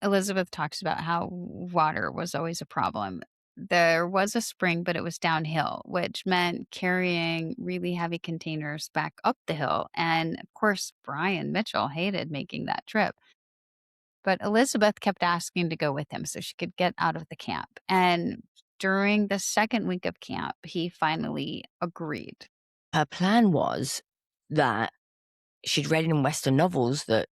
Elizabeth talks about how water was always a problem. There was a spring, but it was downhill, which meant carrying really heavy containers back up the hill. And of course, Brian Mitchell hated making that trip. But Elizabeth kept asking to go with him so she could get out of the camp. And during the second week of camp, he finally agreed. Her plan was that she'd read in Western novels that,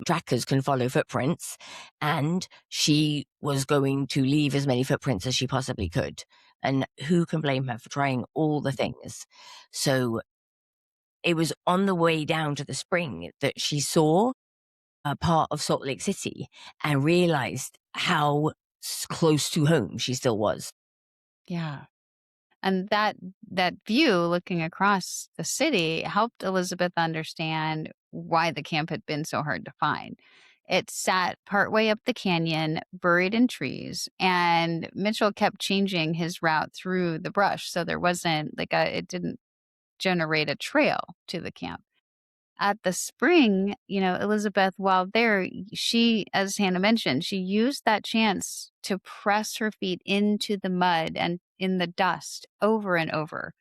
trackers can follow footprints, and she was going to leave as many footprints as she possibly could. And who can blame her for trying all the things? So it was on the way down to the spring that she saw a part of Salt Lake City and realized how close to home she still was. Yeah. And that view looking across the city helped Elizabeth understand why the camp had been so hard to find. It sat partway up the canyon, buried in trees, and Mitchell kept changing his route through the brush. So there wasn't it didn't generate a trail to the camp. At the spring, Elizabeth, while there, she, as Hannah mentioned, she used that chance to press her feet into the mud and in the dust over and over,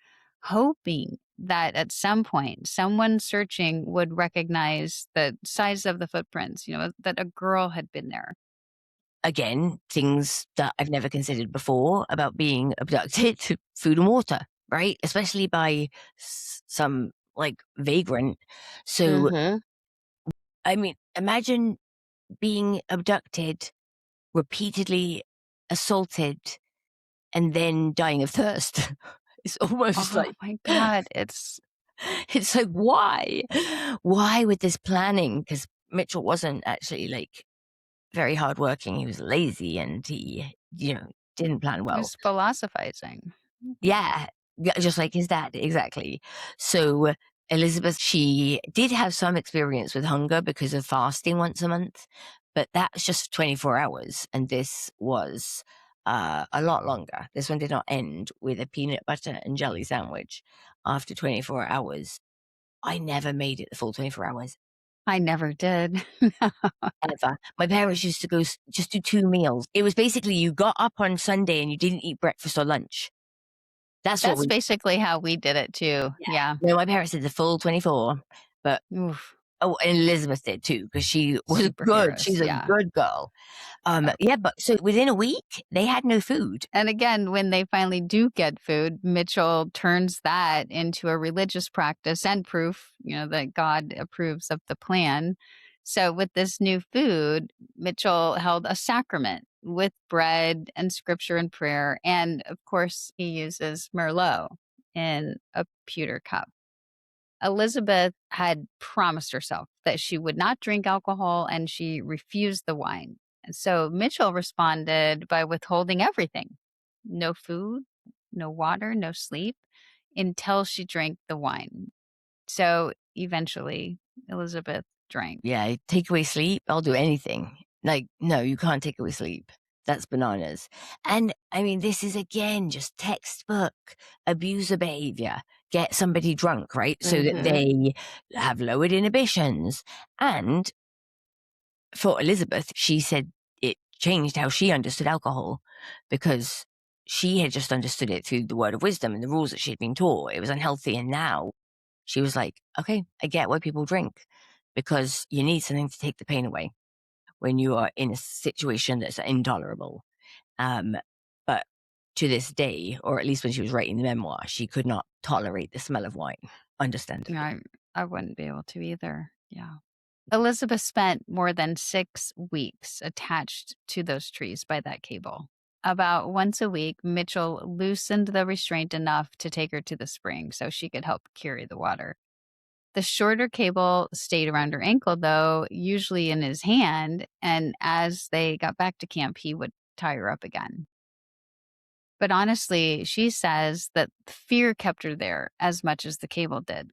hoping that at some point someone searching would recognize the size of the footprints, that a girl had been there. Again, things that I've never considered before about being abducted: food and water, right? Especially by some vagrant. So, imagine being abducted, repeatedly assaulted, and then dying of thirst. It's almost Oh my God. it's like, why with this planning? Because Mitchell wasn't actually very hardworking. He was lazy, and he, didn't plan He well. was philosophizing. Yeah, just like his dad, exactly. So Elizabeth, she did have some experience with hunger because of fasting once a month, but that's just 24 hours. And this was a lot longer. This one did not end with a peanut butter and jelly sandwich after 24 hours. I never made it the full 24 hours. I never did. Ever. My parents used to go just do 2 meals. It was basically you got up on Sunday and you didn't eat breakfast or lunch. That's basically how we did it too. Yeah. No, my parents did the full 24, but Oof. and Elizabeth did too, because she was good. She's a good girl. But so within a week, they had no food. And again, when they finally do get food, Mitchell turns that into a religious practice and proof, that God approves of the plan. So with this new food, Mitchell held a sacrament with bread and scripture and prayer. And of course, he uses Merlot in a pewter cup. Elizabeth had promised herself that she would not drink alcohol, and she refused the wine. And so Mitchell responded by withholding everything: no food, no water, no sleep, until she drank the wine. So eventually, Elizabeth drank. Yeah, take away sleep, I'll do anything. No, you can't take away sleep. That's bananas. And this is again just textbook abuser behavior. Get somebody drunk, right? So that they have lowered inhibitions. And for Elizabeth, she said it changed how she understood alcohol, because she had just understood it through the word of wisdom and the rules that she had been taught. It was unhealthy. And now she was like, okay, I get why people drink, because you need something to take the pain away when you are in a situation that's intolerable. But to this day, or at least when she was writing the memoir, she could not tolerate the smell of wine, understandably. I wouldn't be able to either. Yeah. Elizabeth spent more than 6 weeks attached to those trees by that cable. About once a week, Mitchell loosened the restraint enough to take her to the spring so she could help carry the water. The shorter cable stayed around her ankle, though, usually in his hand, and as they got back to camp, he would tie her up again. But honestly, she says that fear kept her there as much as the cable did,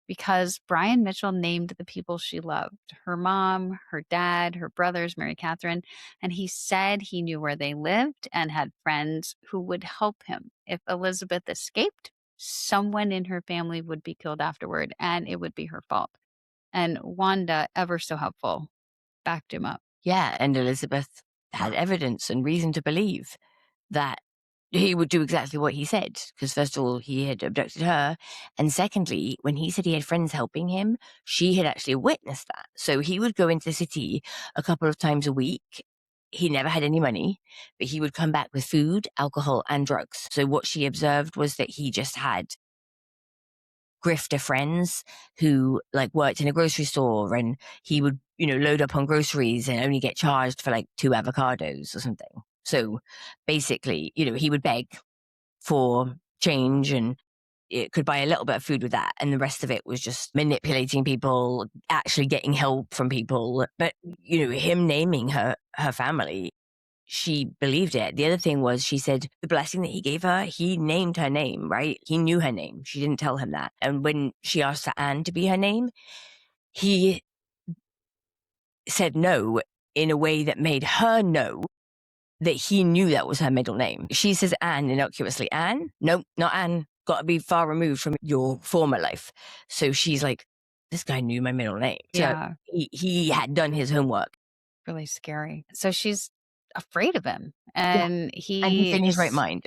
because Brian Mitchell named the people she loved, her mom, her dad, her brothers, Mary Catherine, and he said he knew where they lived and had friends who would help him. If Elizabeth escaped, someone in her family would be killed afterward, and it would be her fault. And Wanda, ever so helpful, backed him up. Yeah, and Elizabeth had evidence and reason to believe that he would do exactly what he said, because first of all, he had abducted her, and secondly, when he said he had friends helping him, she had actually witnessed that. So he would go into the city a couple of times a week. He never had any money, but he would come back with food, alcohol, and drugs. So what she observed was that he just had grifter friends who like worked in a grocery store, and he would, load up on groceries and only get charged for like 2 avocados or something. So basically, he would beg for change, and it could buy a little bit of food with that, and the rest of it was just manipulating people, actually getting help from people. But him naming her family, she believed it. The other thing was, she said the blessing that he gave her, he named her name, right? He knew her name. She didn't tell him that. And when she asked for Anne to be her name, he said no in a way that made her know that he knew that was her middle name. She says Anne innocuously. Anne? Nope, not Anne. Got to be far removed from your former life. So she's like, this guy knew my middle name. Yeah. So he had done his homework. Really scary. So she's afraid of him. And he's in his right mind.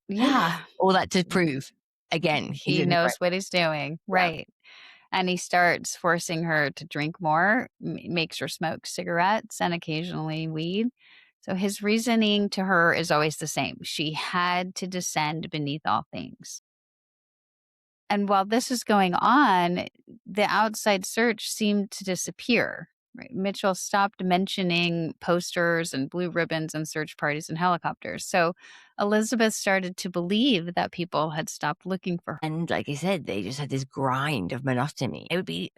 Yeah. All that to prove, again, He knows what he's doing. Right. And he starts forcing her to drink more, makes her smoke cigarettes and occasionally weed. So his reasoning to her is always the same. She had to descend beneath all things. And while this is going on, the outside search seemed to disappear. Right? Mitchell stopped mentioning posters and blue ribbons and search parties and helicopters. So Elizabeth started to believe that people had stopped looking for her. And like I said, they just had this grind of monotony. It would be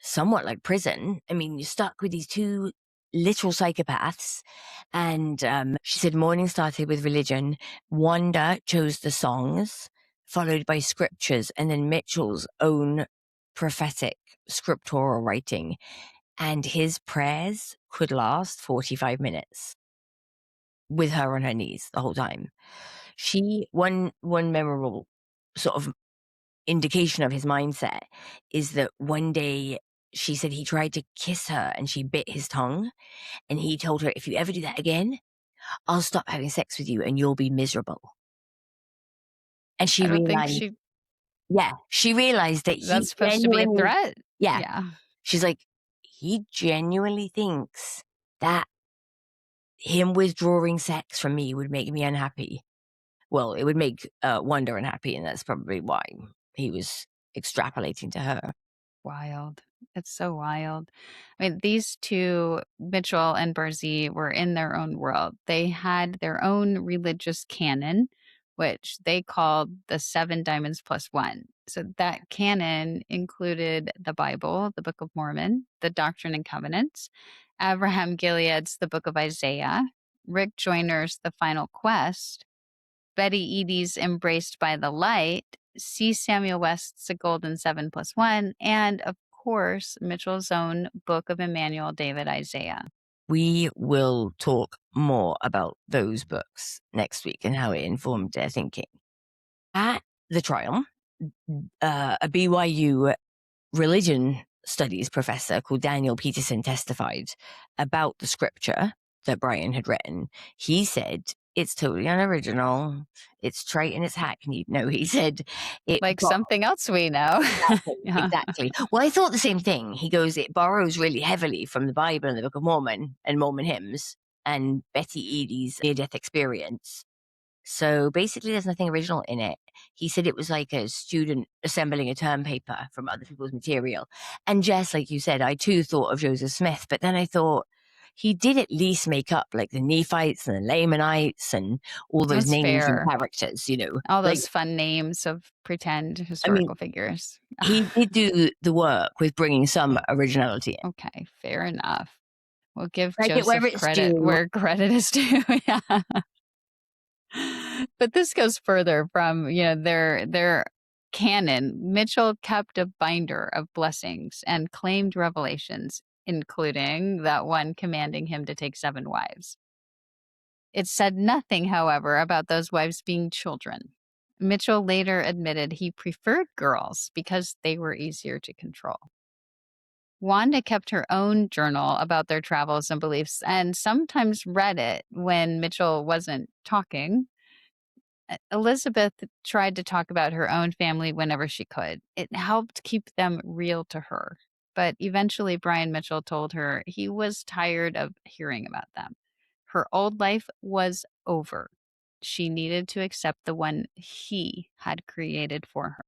somewhat like prison. I mean, you're stuck with these 2 literal psychopaths. And she said morning started with religion. Wanda chose the songs, followed by scriptures, and then Mitchell's own prophetic scriptural writing. And his prayers could last 45 minutes with her on her knees the whole time. One memorable sort of indication of his mindset is that one day she said he tried to kiss her and she bit his tongue, and he told her, if you ever do that again, I'll stop having sex with you and you'll be miserable. And she I don't think realized, she realized that that's supposed to be a threat. Yeah. She's like, he genuinely thinks that him withdrawing sex from me would make me unhappy. Well, it would make Wanda unhappy, and that's probably why he was extrapolating to her. Wild. It's so wild. I mean, these two, Mitchell and Barzee, were in their own world. They had their own religious canon, which they called the 7 Diamonds plus 1. So that canon included the Bible, the Book of Mormon, the Doctrine and Covenants, Abraham Gilead's The Book of Isaiah, Rick Joyner's The Final Quest, Betty Eadie's Embraced by the Light, C. Samuel West's A Golden 7 plus 1, and of course, Mitchell's own Book of Emmanuel, David, Isaiah. We will talk more about those books next week and how it informed their thinking. At the trial, a BYU religion studies professor called Daniel Peterson testified about the scripture that Brian had written. He said it's totally unoriginal. It's trite and it's hackneyed. No, he said it Like something else we know. exactly, Yeah. exactly. Well, I thought the same thing. He goes, it borrows really heavily from the Bible and the Book of Mormon and Mormon hymns and Betty Eadie's near-death experience. So basically, there's nothing original in it. He said it was like a student assembling a term paper from other people's material. And Jess, like you said, I too thought of Joseph Smith, but then I thought he did at least make up like the Nephites and the Lamanites and all those That's names and fair. characters, All Like, those fun names of pretend I mean, historical figures. he did do the work with bringing some originality in. Okay, fair enough. We'll give Take it where Joseph it's credit due. where credit is due. Yeah. But this goes further from, their canon. Mitchell kept a binder of blessings and claimed revelations, including that one commanding him to take 7 wives. It said nothing, however, about those wives being children. Mitchell later admitted he preferred girls because they were easier to control. Wanda kept her own journal about their travels and beliefs and sometimes read it when Mitchell wasn't talking. Elizabeth tried to talk about her own family whenever she could. It helped keep them real to her. But eventually, Brian Mitchell told her he was tired of hearing about them. Her old life was over. She needed to accept the one he had created for her.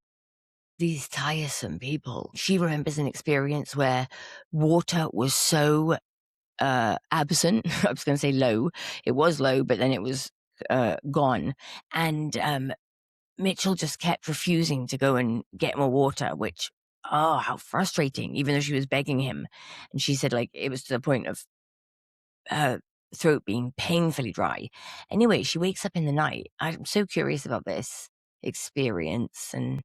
These tiresome people. She remembers an experience where water was so absent. I was going to say low. It was low, but then it was gone. And Mitchell just kept refusing to go and get more water, which, oh, how frustrating, even though she was begging him. And she said, like, it was to the point of her throat being painfully dry. Anyway, she wakes up in the night. I'm so curious about this experience and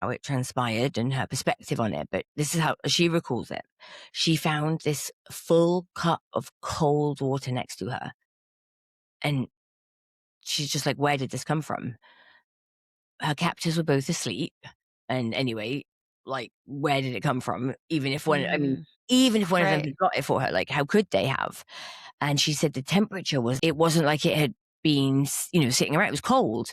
how it transpired and her perspective on it, but this is how she recalls it. She found this full cup of cold water next to her, and she's just like, where did this come from? Her captors were both asleep, and anyway, like, where did it come from? Even if one, I mean, even if one of them Right. had got it for her, like, how could they have? And she said the temperature it wasn't like it had been, sitting around. It was cold,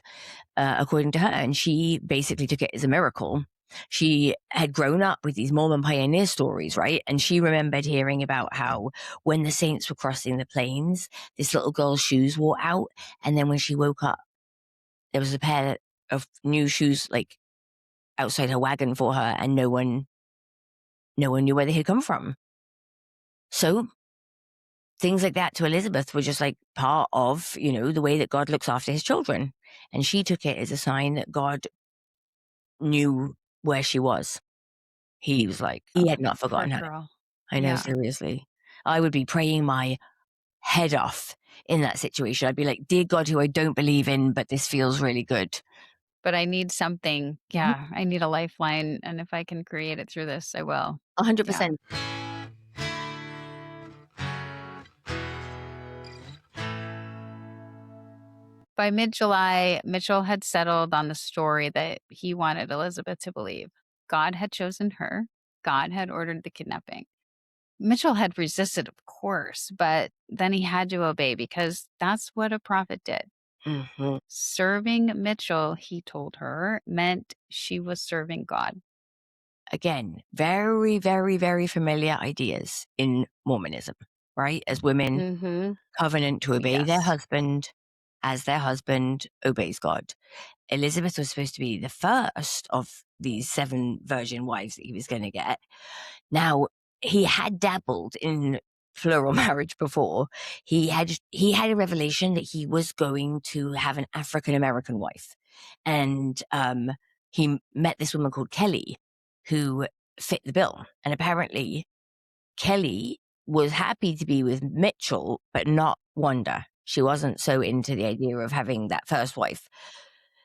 according to her. And she basically took it as a miracle. She had grown up with these Mormon pioneer stories, right? And she remembered hearing about how when the saints were crossing the plains, this little girl's shoes wore out. And then when she woke up, there was a pair of new shoes, like, outside her wagon for her, and no one knew where they had come from. So things like that to Elizabeth were just like part of, the way that God looks after his children. And she took it as a sign that God knew where she was. He was like, he had not forgotten her. Girl. I know, Yeah. seriously. I would be praying my head off in that situation. I'd be like, dear God, who I don't believe in, but this feels really good. But I need something. Yeah, I need a lifeline. And if I can create it through this, I will. 100%. By mid-July, Mitchell had settled on the story that he wanted Elizabeth to believe. God had chosen her. God had ordered the kidnapping. Mitchell had resisted, of course, but then he had to obey because that's what a prophet did. Mm-hmm. Serving Mitchell, he told her, meant she was serving God. Again, very, very, very familiar ideas in Mormonism, right? As women covenant to obey their Yes. husband as their husband obeys God. Elizabeth was supposed to be the first of these 7 virgin wives that he was going to get. Now, he had dabbled in plural marriage before. He had a revelation that he was going to have an African American wife, and he met this woman called Kelly, who fit the bill. And apparently, Kelly was happy to be with Mitchell, but not Wanda. She wasn't so into the idea of having that first wife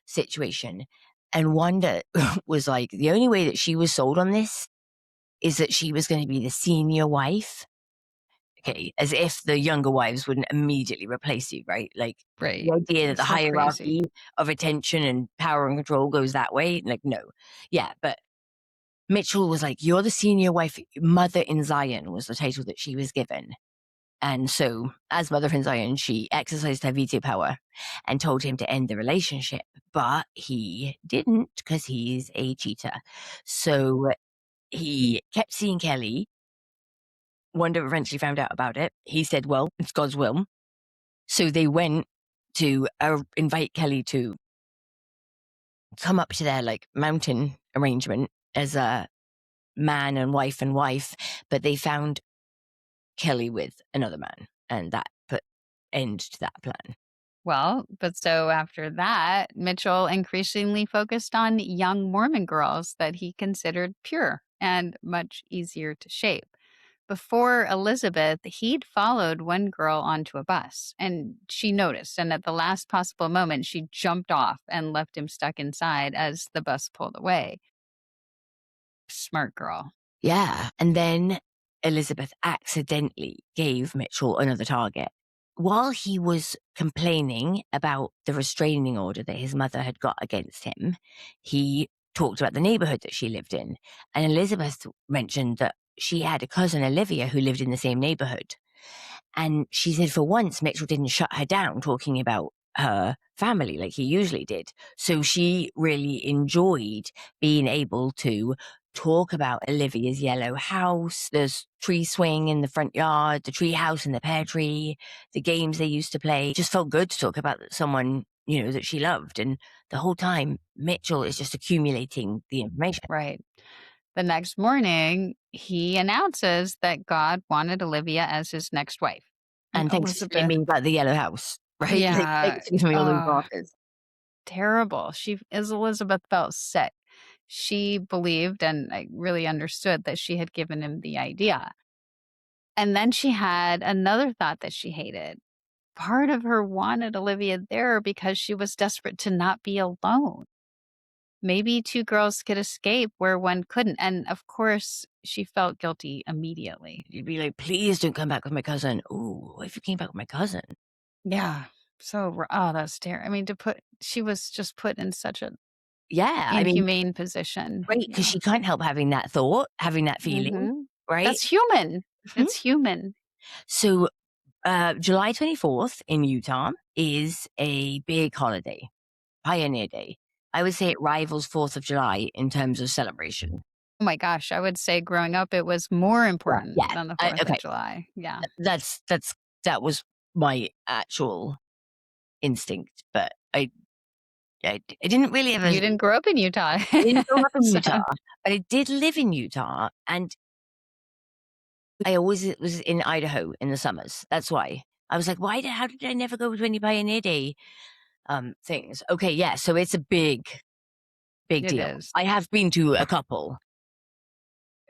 situation. And Wanda was like, the only way that she was sold on this is that she was going to be the senior wife. Okay, as if the younger wives wouldn't immediately replace you, right? Like, Right. the idea that the So hierarchy crazy. of attention and power and control goes that way, like, no. Yeah, but Mitchell was like, you're the senior wife. Mother in Zion was the title that she was given. And so, as Mother of Zion, she exercised her veto power and told him to end the relationship. But he didn't, because he's a cheater. So he kept seeing Kelly. Wanda eventually found out about it. He said, well, it's God's will. So they went to invite Kelly to come up to their like mountain arrangement as a man and wife, but they found Kelly with another man, and that put end to that plan. Well, but so after that, Mitchell increasingly focused on young Mormon girls that he considered pure and much easier to shape. Before Elizabeth, he'd followed one girl onto a bus, and she noticed. And at the last possible moment, she jumped off and left him stuck inside as the bus pulled away. Smart girl. Yeah. And then Elizabeth accidentally gave Mitchell another target. While he was complaining about the restraining order that his mother had got against him, he talked about the neighborhood that she lived in. And Elizabeth mentioned that she had a cousin, Olivia, who lived in the same neighborhood. And she said for once, Mitchell didn't shut her down talking about her family like he usually did. So she really enjoyed being able to talk about Olivia's yellow house, the tree swing in the front yard, the tree house and the pear tree, the games they used to play. It just felt good to talk about someone, that she loved. And the whole time, Mitchell is just accumulating the information. Right. The next morning, he announces that God wanted Olivia as his next wife. And thanks for telling me about the yellow house, right? Yeah. Thanks for giving me all those answers. Terrible. As Elizabeth felt sick. She believed and I really understood that she had given him the idea. And then she had another thought that she hated. Part of her wanted Olivia there because she was desperate to not be alone. Maybe two girls could escape where one couldn't. And of course, she felt guilty immediately. You'd be like, please don't come back with my cousin. Ooh, what if you came back with my cousin? Yeah. That's terrible. I mean, she was just put in such a inhumane position. Right, because she can't help having that thought, having that feeling, right? That's human. Mhm. It's human. So July 24th in Utah is a big holiday, Pioneer Day. I would say it rivals 4th of July in terms of celebration. Oh my gosh, I would say growing up, it was more important Yeah. than the 4th of July. Yeah. That was my actual instinct, but I didn't really ever. You didn't grow up in Utah. I didn't grow up in So- Utah, but I did live in Utah, and I always was in Idaho in the summers. That's why I was like, how did I never go to any Pioneer Day things? Okay, yeah, so it's a big It deal. is. I have been to a couple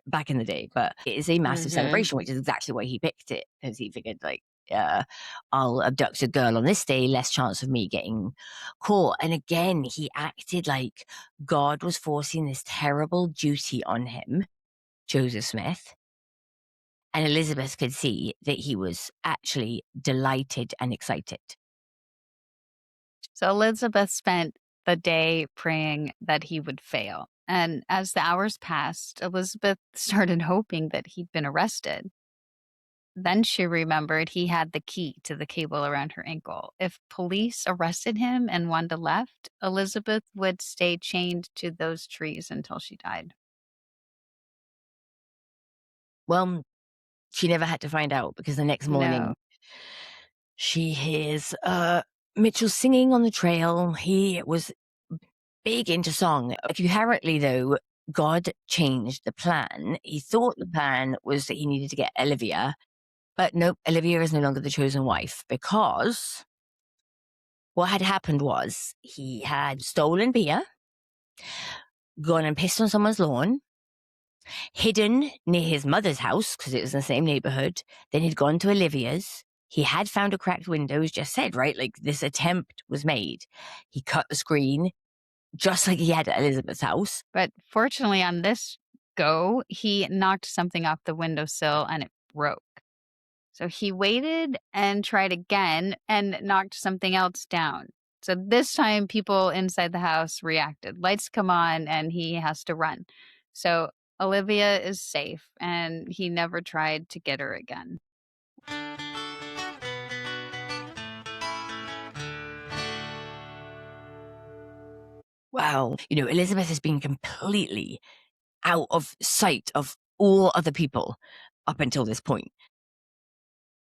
back in the day, but it is a massive Mhm. celebration, which is exactly why he picked it, because he figured I'll abduct a girl on this day, less chance of me getting caught. And again, he acted like God was forcing this terrible duty on him, Joseph Smith. And Elizabeth could see that he was actually delighted and excited. So Elizabeth spent the day praying that he would fail. And as the hours passed, Elizabeth started hoping that he'd been arrested. Then she remembered he had the key to the cable around her ankle. If police arrested him and Wanda left, Elizabeth would stay chained to those trees until she died. Well, she never had to find out, because the next morning No. she hears Mitchell singing on the trail. He was big into song. Apparently, though, God changed the plan. He thought the plan was that he needed to get Olivia, but nope, Olivia is no longer the chosen wife, because what had happened was he had stolen beer, gone and pissed on someone's lawn, hidden near his mother's house because it was in the same neighborhood. Then he'd gone to Olivia's. He had found a cracked window, as just said, right? Like, this attempt was made. He cut the screen, just like he had at Elizabeth's house. But fortunately, on this go, he knocked something off the windowsill and it broke. So he waited and tried again and knocked something else down. So this time, people inside the house reacted. Lights come on and he has to run. So Olivia is safe and he never tried to get her again. Wow. Elizabeth has been completely out of sight of all other people up until this point.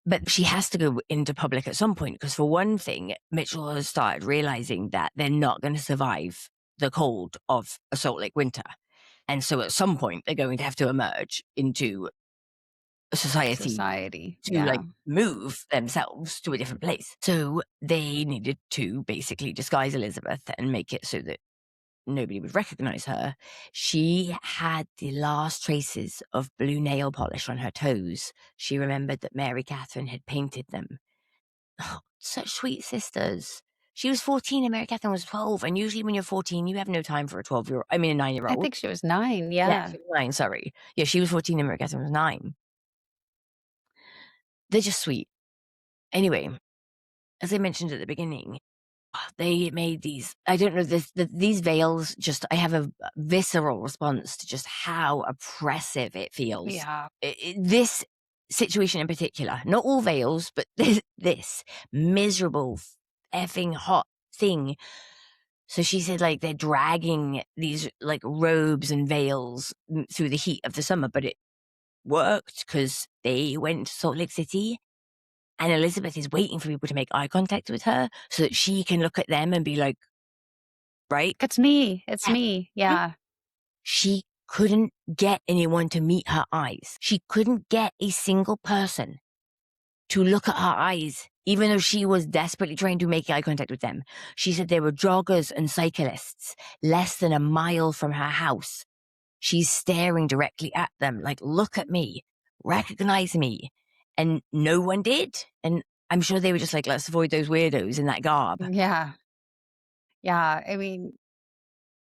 But she has to go into public at some point because, for one thing, Mitchell has started realizing that they're not going to survive the cold of a Salt Lake winter. And so at some point, they're going to have to emerge into a society to Yeah. move themselves to a different place. So they needed to basically disguise Elizabeth and make it so that nobody would recognize her. She had the last traces of blue nail polish on her toes. She remembered that Mary Catherine had painted them. Oh, such sweet sisters. She was 14 and Mary Catherine was 12. And usually when you're 14, you have no time for a 12-year-old. I mean, a 9-year-old. I think she was 9. Yeah, Yeah. she was 9, sorry. Yeah, she was 14 and Mary Catherine was 9. They're just sweet. Anyway, as I mentioned at the beginning, they made these, I don't know, these veils just, I have a visceral response to just how oppressive it feels. Yeah. This situation in particular, not all veils, but this miserable effing hot thing. So she said they're dragging these robes and veils through the heat of the summer, but it worked because they went to Salt Lake City. And Elizabeth is waiting for people to make eye contact with her so that she can look at them and be like, right? It's me. It's Yeah. me. Yeah. She couldn't get anyone to meet her eyes. She couldn't get a single person to look at her eyes, even though she was desperately trying to make eye contact with them. She said there were joggers and cyclists less than a mile from her house. She's staring directly at them, like, look at me, recognize me. And no one did. And I'm sure they were just like, let's avoid those weirdos in that garb. Yeah. Yeah. I mean,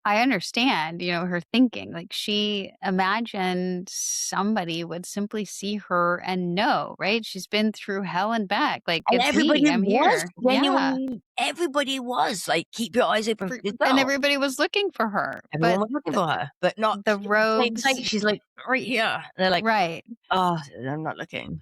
I understand, her thinking. She imagined somebody would simply see her and know, right? She's been through hell and back. And It's everybody me. I'm was here. Yeah. genuinely, everybody was like, keep your eyes open for this And girl. everybody was looking for her. Everyone But was looking for her, but not the in plain robes, sight. She's like right here. And they're like, right. oh, I'm not looking.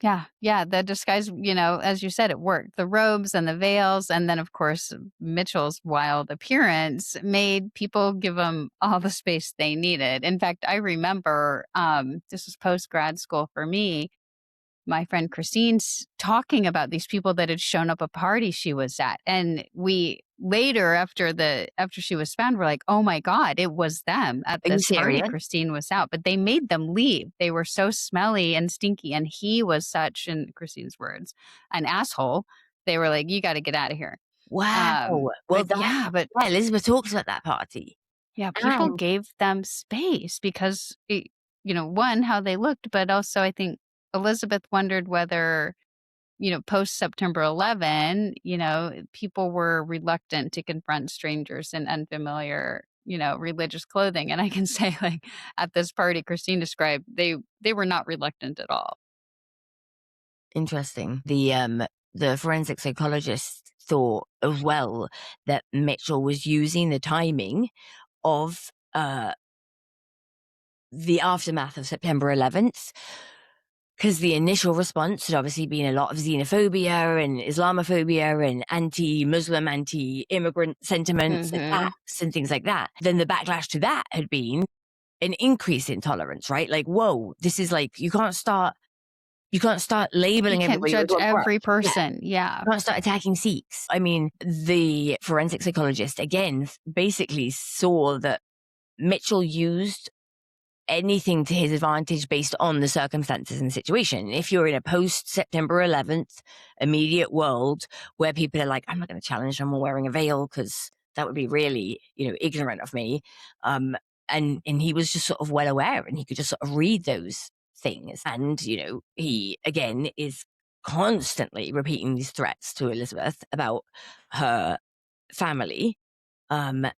Yeah. Yeah. The disguise, as you said, it worked. The robes and the veils. And then, of course, Mitchell's wild appearance made people give him all the space they needed. In fact, I remember this was post grad school for me. My friend Christine's talking about these people that had shown up a party she was at. And we later, after she was found, we're like, oh my God, it was them at Are you this party. serious? Christine was out, but they made them leave. They were so smelly and stinky. And he was such, in Christine's words, an asshole. They were like, you got to get out of here. Wow. Well, but Elizabeth talks about that party. yeah, people And gave them space because, one, how they looked, but also I think Elizabeth wondered whether, post September 11, people were reluctant to confront strangers in unfamiliar, religious clothing. And I can say, at this party Christine described, they were not reluctant at all. interesting. The forensic psychologist thought as well that Mitchell was using the timing of the aftermath of September 11th, because the initial response had obviously been a lot of xenophobia and Islamophobia and anti-Muslim, anti-immigrant sentiments, attacks and things like that. Then the backlash to that had been an increase in tolerance, right? Like, whoa, this is like, you can't start labeling You can't everybody. judge every person. Yeah. You can't start attacking Sikhs. I mean, the forensic psychologist, again, basically saw that Mitchell used anything to his advantage based on the circumstances and situation. If you're in a post-September 11th immediate world where people are like, I'm not going to challenge someone wearing a veil because that would be really, ignorant of me. And he was just sort of well aware and he could just sort of read those things. And, he, again, is constantly repeating these threats to Elizabeth about her family. And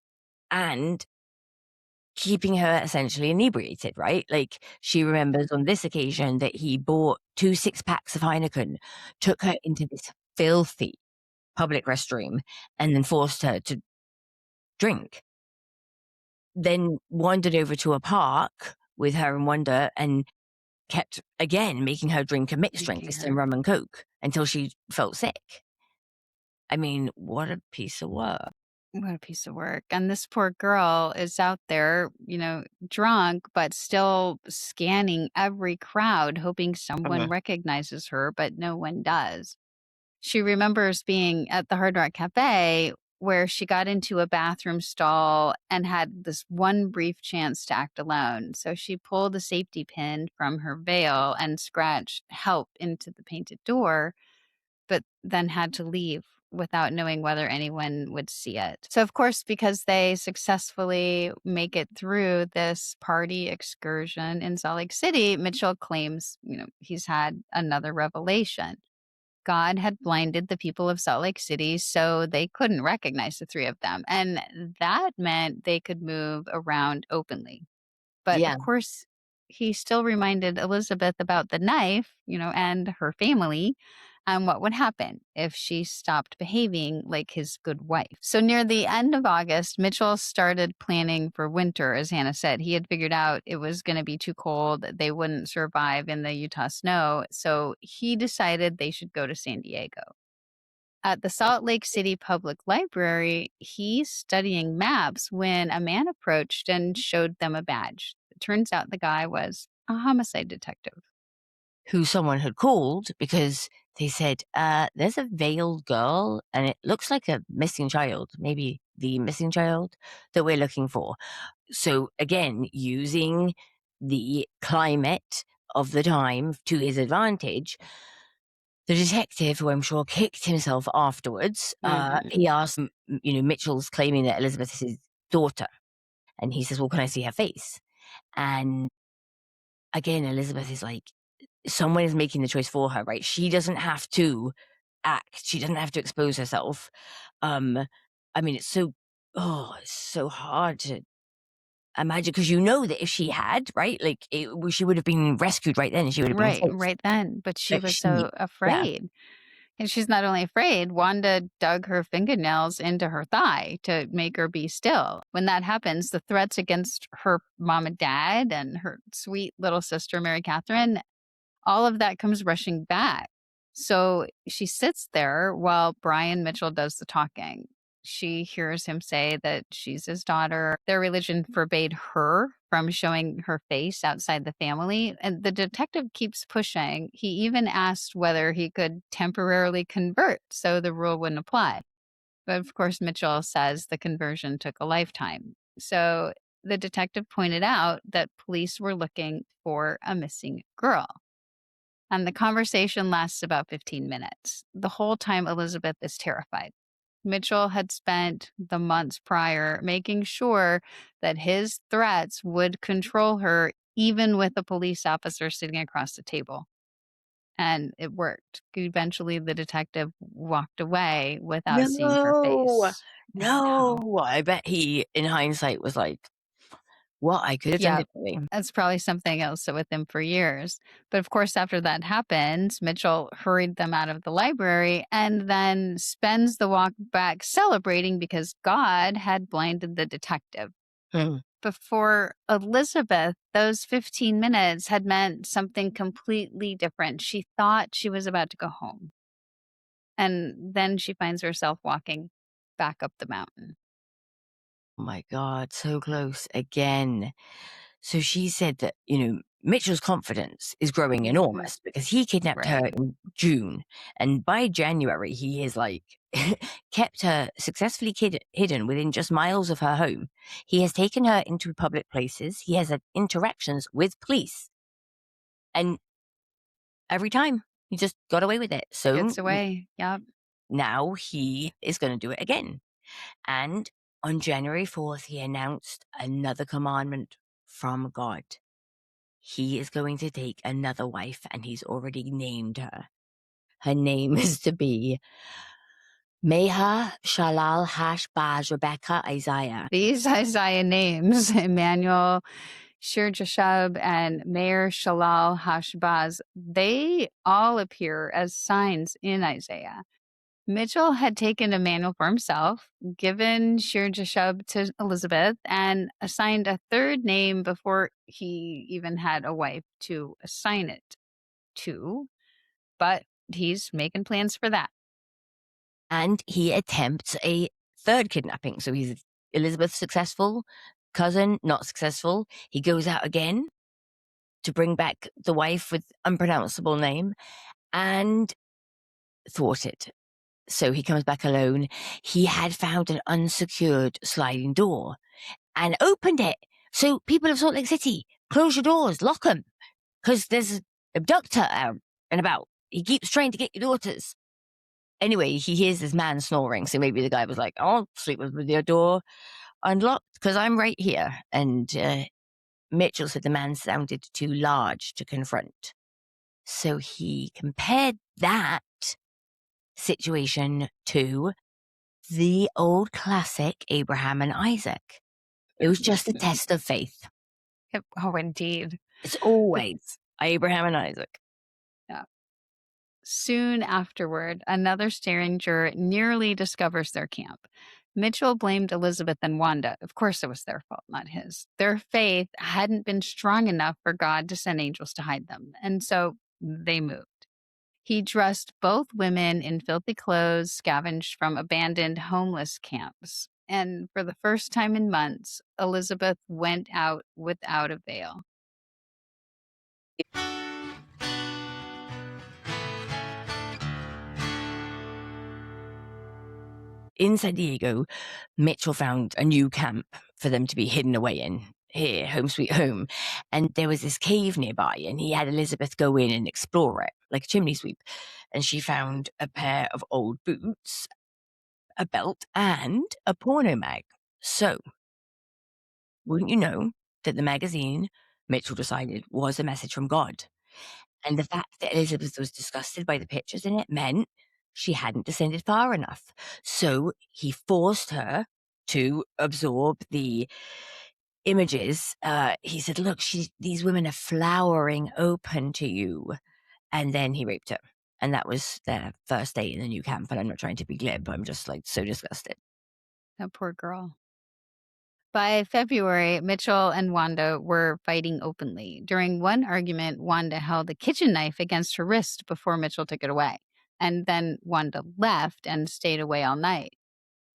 keeping her essentially inebriated, right? Like, she remembers on this occasion that he bought 2 6-packs of Heineken, took her into this filthy public restroom, and then forced her to drink. Then wandered over to a park with her and Wanda and kept, again, making her drink a mixed drink, this time rum and Coke, until she felt sick. I mean, what a piece of work. What a piece of work. And this poor girl is out there, drunk, but still scanning every crowd, hoping someone Mhm. recognizes her, but no one does. She remembers being at the Hard Rock Cafe where she got into a bathroom stall and had this one brief chance to act alone. So she pulled a safety pin from her veil and scratched help into the painted door, but then had to leave without knowing whether anyone would see it. So, of course, because they successfully make it through this party excursion in Salt Lake City, Mitchell claims, he's had another revelation. God had blinded the people of Salt Lake City so they couldn't recognize the three of them. And that meant they could move around openly. But Yeah. of course, he still reminded Elizabeth about the knife, and her family and what would happen if she stopped behaving like his good wife. So near the end of August, Mitchell started planning for winter, as Hannah said. He had figured out it was going to be too cold. They wouldn't survive in the Utah snow. So he decided they should go to San Diego. At the Salt Lake City Public Library, he's studying maps when a man approached and showed them a badge. It turns out the guy was a homicide detective. Who someone had called because they said, there's a veiled girl and it looks like a missing child, maybe the missing child that we're looking for. So again, using the climate of the time to his advantage, the detective, who I'm sure kicked himself afterwards, Mhm. he asked, Mitchell's claiming that Elizabeth is his daughter. And he says, well, can I see her face? And again, Elizabeth is like, someone is making the choice for her, right? She doesn't have to act. She doesn't have to expose herself. I mean, it's so hard to imagine because that if she had, right, like she would have been rescued right then and she would have been Right, safe. right then. But she But was so yeah, afraid. And she's not only afraid, Wanda dug her fingernails into her thigh to make her be still. When that happens, the threats against her mom and dad and her sweet little sister, Mary Catherine, all of that comes rushing back. So she sits there while Brian Mitchell does the talking. She hears him say that she's his daughter. Their religion forbade her from showing her face outside the family. And the detective keeps pushing. He even asked whether he could temporarily convert so the rule wouldn't apply. But of course, Mitchell says the conversion took a lifetime. So the detective pointed out that police were looking for a missing girl. And the conversation lasts about 15 minutes. The whole time, Elizabeth is terrified. Mitchell had spent the months prior making sure that his threats would control her, even with a police officer sitting across the table. And it worked. Eventually, the detective walked away without seeing her no, face. I know. no. I bet he, in hindsight, was like, "What I could have done Yeah, differently." that's probably something else with him for years. But of course, after that happens, Mitchell hurried them out of the library and then spends the walk back celebrating because God had blinded the detective. Hmm. But for Elizabeth, those 15 minutes had meant something completely different. She thought she was about to go home. And then she finds herself walking back up the mountain. Oh my God, so close again. So she said that, Mitchell's confidence is growing Mhm. enormous because he kidnapped her Right. in June. And by January, he is like kept her successfully hidden within just miles of her home. He has taken her into public places. He has had interactions with police. And every time he just got away with it. So Gets away. Yep. now he is going to do it again. And on January 4th, he announced another commandment from God. He is going to take another wife, and he's already named her. Her name is to be Meha Shalal Hashbaz Rebecca Isaiah. These Isaiah names, Emmanuel, Shir Jashub, and Meir Shalal Hashbaz, they all appear as signs in Isaiah. Mitchell had taken Emmanuel for himself, given Shir Jashub to Elizabeth, and assigned a third name before he even had a wife to assign it to. But he's making plans for that. And he attempts a third kidnapping. So he's Elizabeth successful, cousin not successful. He goes out again to bring back the wife with unpronounceable name and thwarted. So he comes back alone. He had found an unsecured sliding door and opened it. So people of Salt Lake City, close your doors, lock them, because there's an abductor out and about. He keeps trying to get your daughters. Anyway, he hears this man snoring, so maybe the guy was like, "I'll sleep with your door unlocked because I'm right here." And Mitchell said the man sounded too large to confront. So he compared that situation to the old classic Abraham and Isaac. It was just a test of faith. Oh, indeed. It's always Abraham and Isaac. Yeah. Soon afterward, another staring juror nearly discovers their camp. Mitchell blamed Elizabeth and Wanda. Of course, it was their fault, not his. Their faith hadn't been strong enough for God to send angels to hide them, and so they moved. He dressed both women in filthy clothes scavenged from abandoned homeless camps. And for the first time in months, Elizabeth went out without a veil. In San Diego, Mitchell found a new camp for them to be hidden away in. Here, home sweet home. And there was this cave nearby, and he had Elizabeth go in and explore it, like a chimney sweep. And she found a pair of old boots, a belt, and a porno mag. So, wouldn't you know that the magazine, Mitchell decided, was a message from God. And the fact that Elizabeth was disgusted by the pictures in it meant she hadn't descended far enough. So he forced her to absorb the images. He said, "Look, these women are flowering open to you." And then he raped her. And that was their first day in the new camp. And I'm not trying to be glib. I'm just like so disgusted. That poor girl. By February, Mitchell and Wanda were fighting openly. During one argument, Wanda held a kitchen knife against her wrist before Mitchell took it away. And then Wanda left and stayed away all night.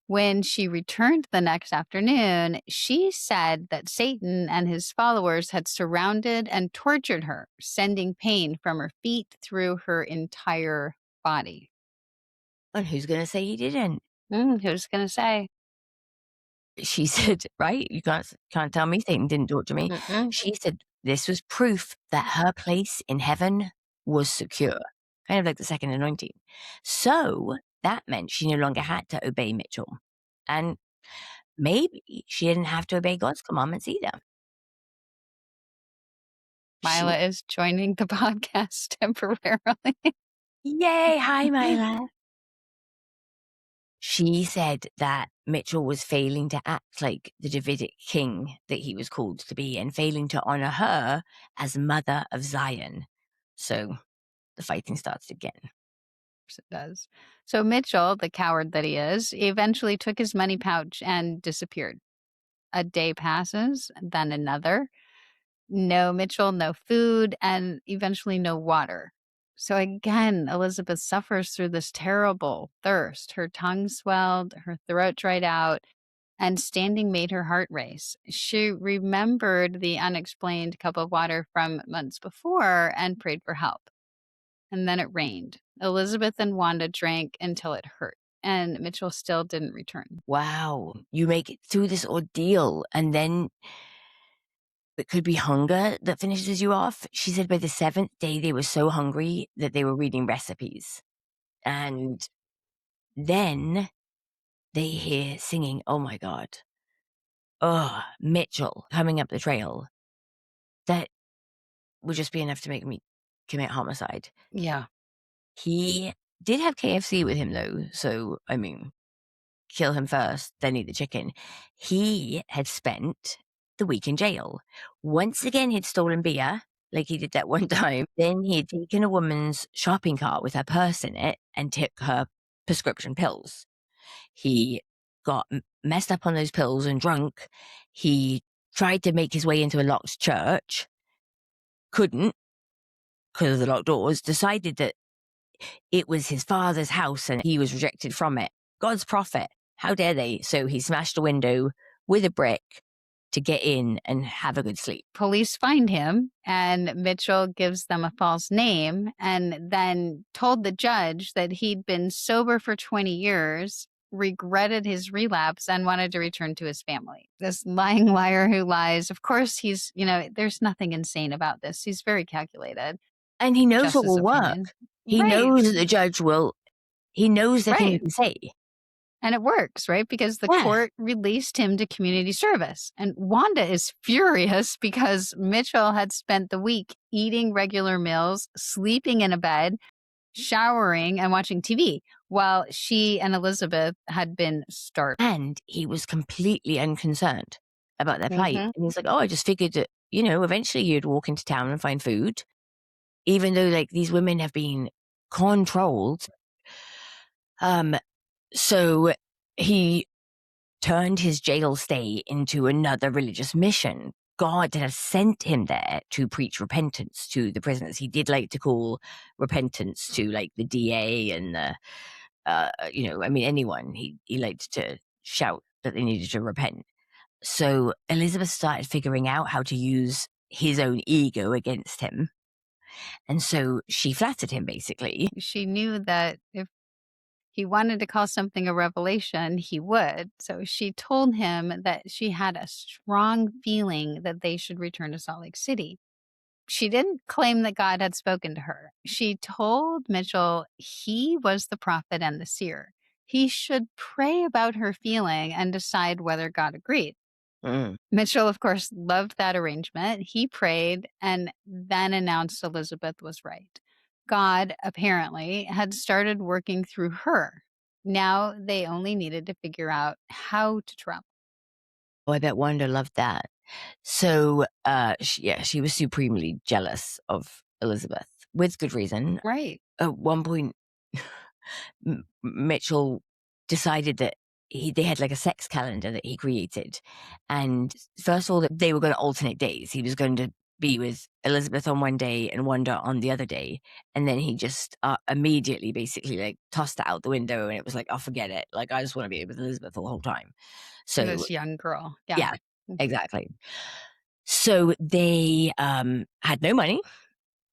When she returned the next afternoon, she said that Satan and his followers had surrounded and tortured her, sending pain from her feet through her entire body. And who's going to say he didn't? Who's going to say? She said, right? You can't tell me Satan didn't torture me. She said this was proof that her place in heaven was secure, kind of like the second anointing. So that meant she no longer had to obey Mitchell. And maybe she didn't have to obey God's commandments either. Mila is joining the podcast temporarily. Yay! Hi, Mila. She said that Mitchell was failing to act like the Davidic king that he was called to be and failing to honor her as mother of Zion. So the fighting starts again. It does. So Mitchell, the coward that he is, eventually took his money pouch and disappeared. A day passes, then another. No Mitchell, no food, and eventually no water. So again, Elizabeth suffers through this terrible thirst. Her tongue swelled, her throat dried out, and standing made her heart race. She remembered the unexplained cup of water from months before and prayed for help. And then it rained. Elizabeth and Wanda drank until it hurt, and Mitchell still didn't return. Wow. You make it through this ordeal, and then it could be hunger that finishes you off. She said by the 7th day, they were so hungry that they were reading recipes. And then they hear singing, oh my God. Oh, Mitchell coming up the trail. That would just be enough to make me commit homicide. Yeah. He did have KFC with him though. So, I mean, kill him first, then eat the chicken. He had spent the week in jail. Once again, he'd stolen beer, like he did that one time. Then he had taken a woman's shopping cart with her purse in it and took her prescription pills. He got messed up on those pills and drunk. He tried to make his way into a locked church. Couldn't, because of the locked doors. Decided that it was his father's house and he was rejected from it. God's prophet How dare they? So he smashed a window with a brick to get in and have a good sleep. Police find him, and Mitchell gives them a false name and then told the judge that he'd been sober for 20 years, regretted his relapse, and wanted to return to his family. This lying liar who lies, of course, there's nothing insane about this. He's very calculated. And he knows what Justice will work. opinion. He Right. knows that the judge he knows the thing Right. to say. And it works, right? Because the Yeah. court released him to community service. And Wanda is furious because Mitchell had spent the week eating regular meals, sleeping in a bed, showering, and watching TV, while she and Elizabeth had been starving. And he was completely unconcerned about their plight. Mhm. And he's like, oh, I just figured that, eventually you'd walk into town and find food, even though like these women have been controlled. So he turned his jail stay into another religious mission. God had sent him there to preach repentance to the prisoners. He did like to call repentance to like the DA and the, anyone. He liked to shout that they needed to repent. So Elizabeth started figuring out how to use his own ego against him. And so she flattered him, basically. She knew that if he wanted to call something a revelation, he would. So she told him that she had a strong feeling that they should return to Salt Lake City. She didn't claim that God had spoken to her. She told Mitchell he was the prophet and the seer. He should pray about her feeling and decide whether God agreed. Mm. Mitchell, of course, loved that arrangement. He prayed and then announced Elizabeth was right. God, apparently, had started working through her. Now they only needed to figure out how to travel. Oh, I bet Wanda loved that. So, she was supremely jealous of Elizabeth, with good reason. Right. At one point, Mitchell decided that they had like a sex calendar that he created. And first of all, that they were going to alternate days. He was going to be with Elizabeth on one day and Wanda on the other day. And then he just immediately basically like tossed it out the window, and it was like, oh, forget it. Like, I just want to be with Elizabeth the whole time. So This young girl. yeah, exactly. So they had no money.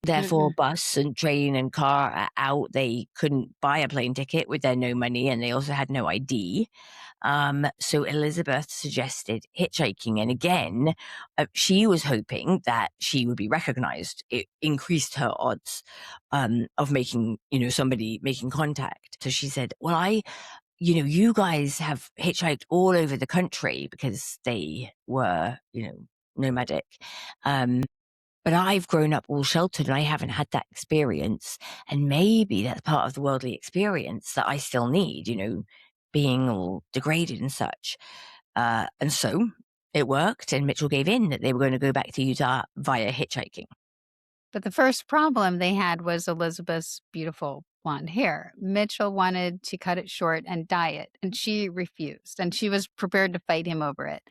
Therefore, bus and train and car are out. They couldn't buy a plane ticket with their no money, and they also had no ID. So Elizabeth suggested hitchhiking. And again, she was hoping that she would be recognized. It increased her odds of making, somebody making contact. So she said, well, you guys have hitchhiked all over the country because they were, nomadic. But I've grown up all sheltered and I haven't had that experience. And maybe that's part of the worldly experience that I still need, being all degraded and such. And so it worked, and Mitchell gave in that they were going to go back to Utah via hitchhiking. But the first problem they had was Elizabeth's beautiful blonde hair. Mitchell wanted to cut it short and dye it, and she refused, and she was prepared to fight him over it.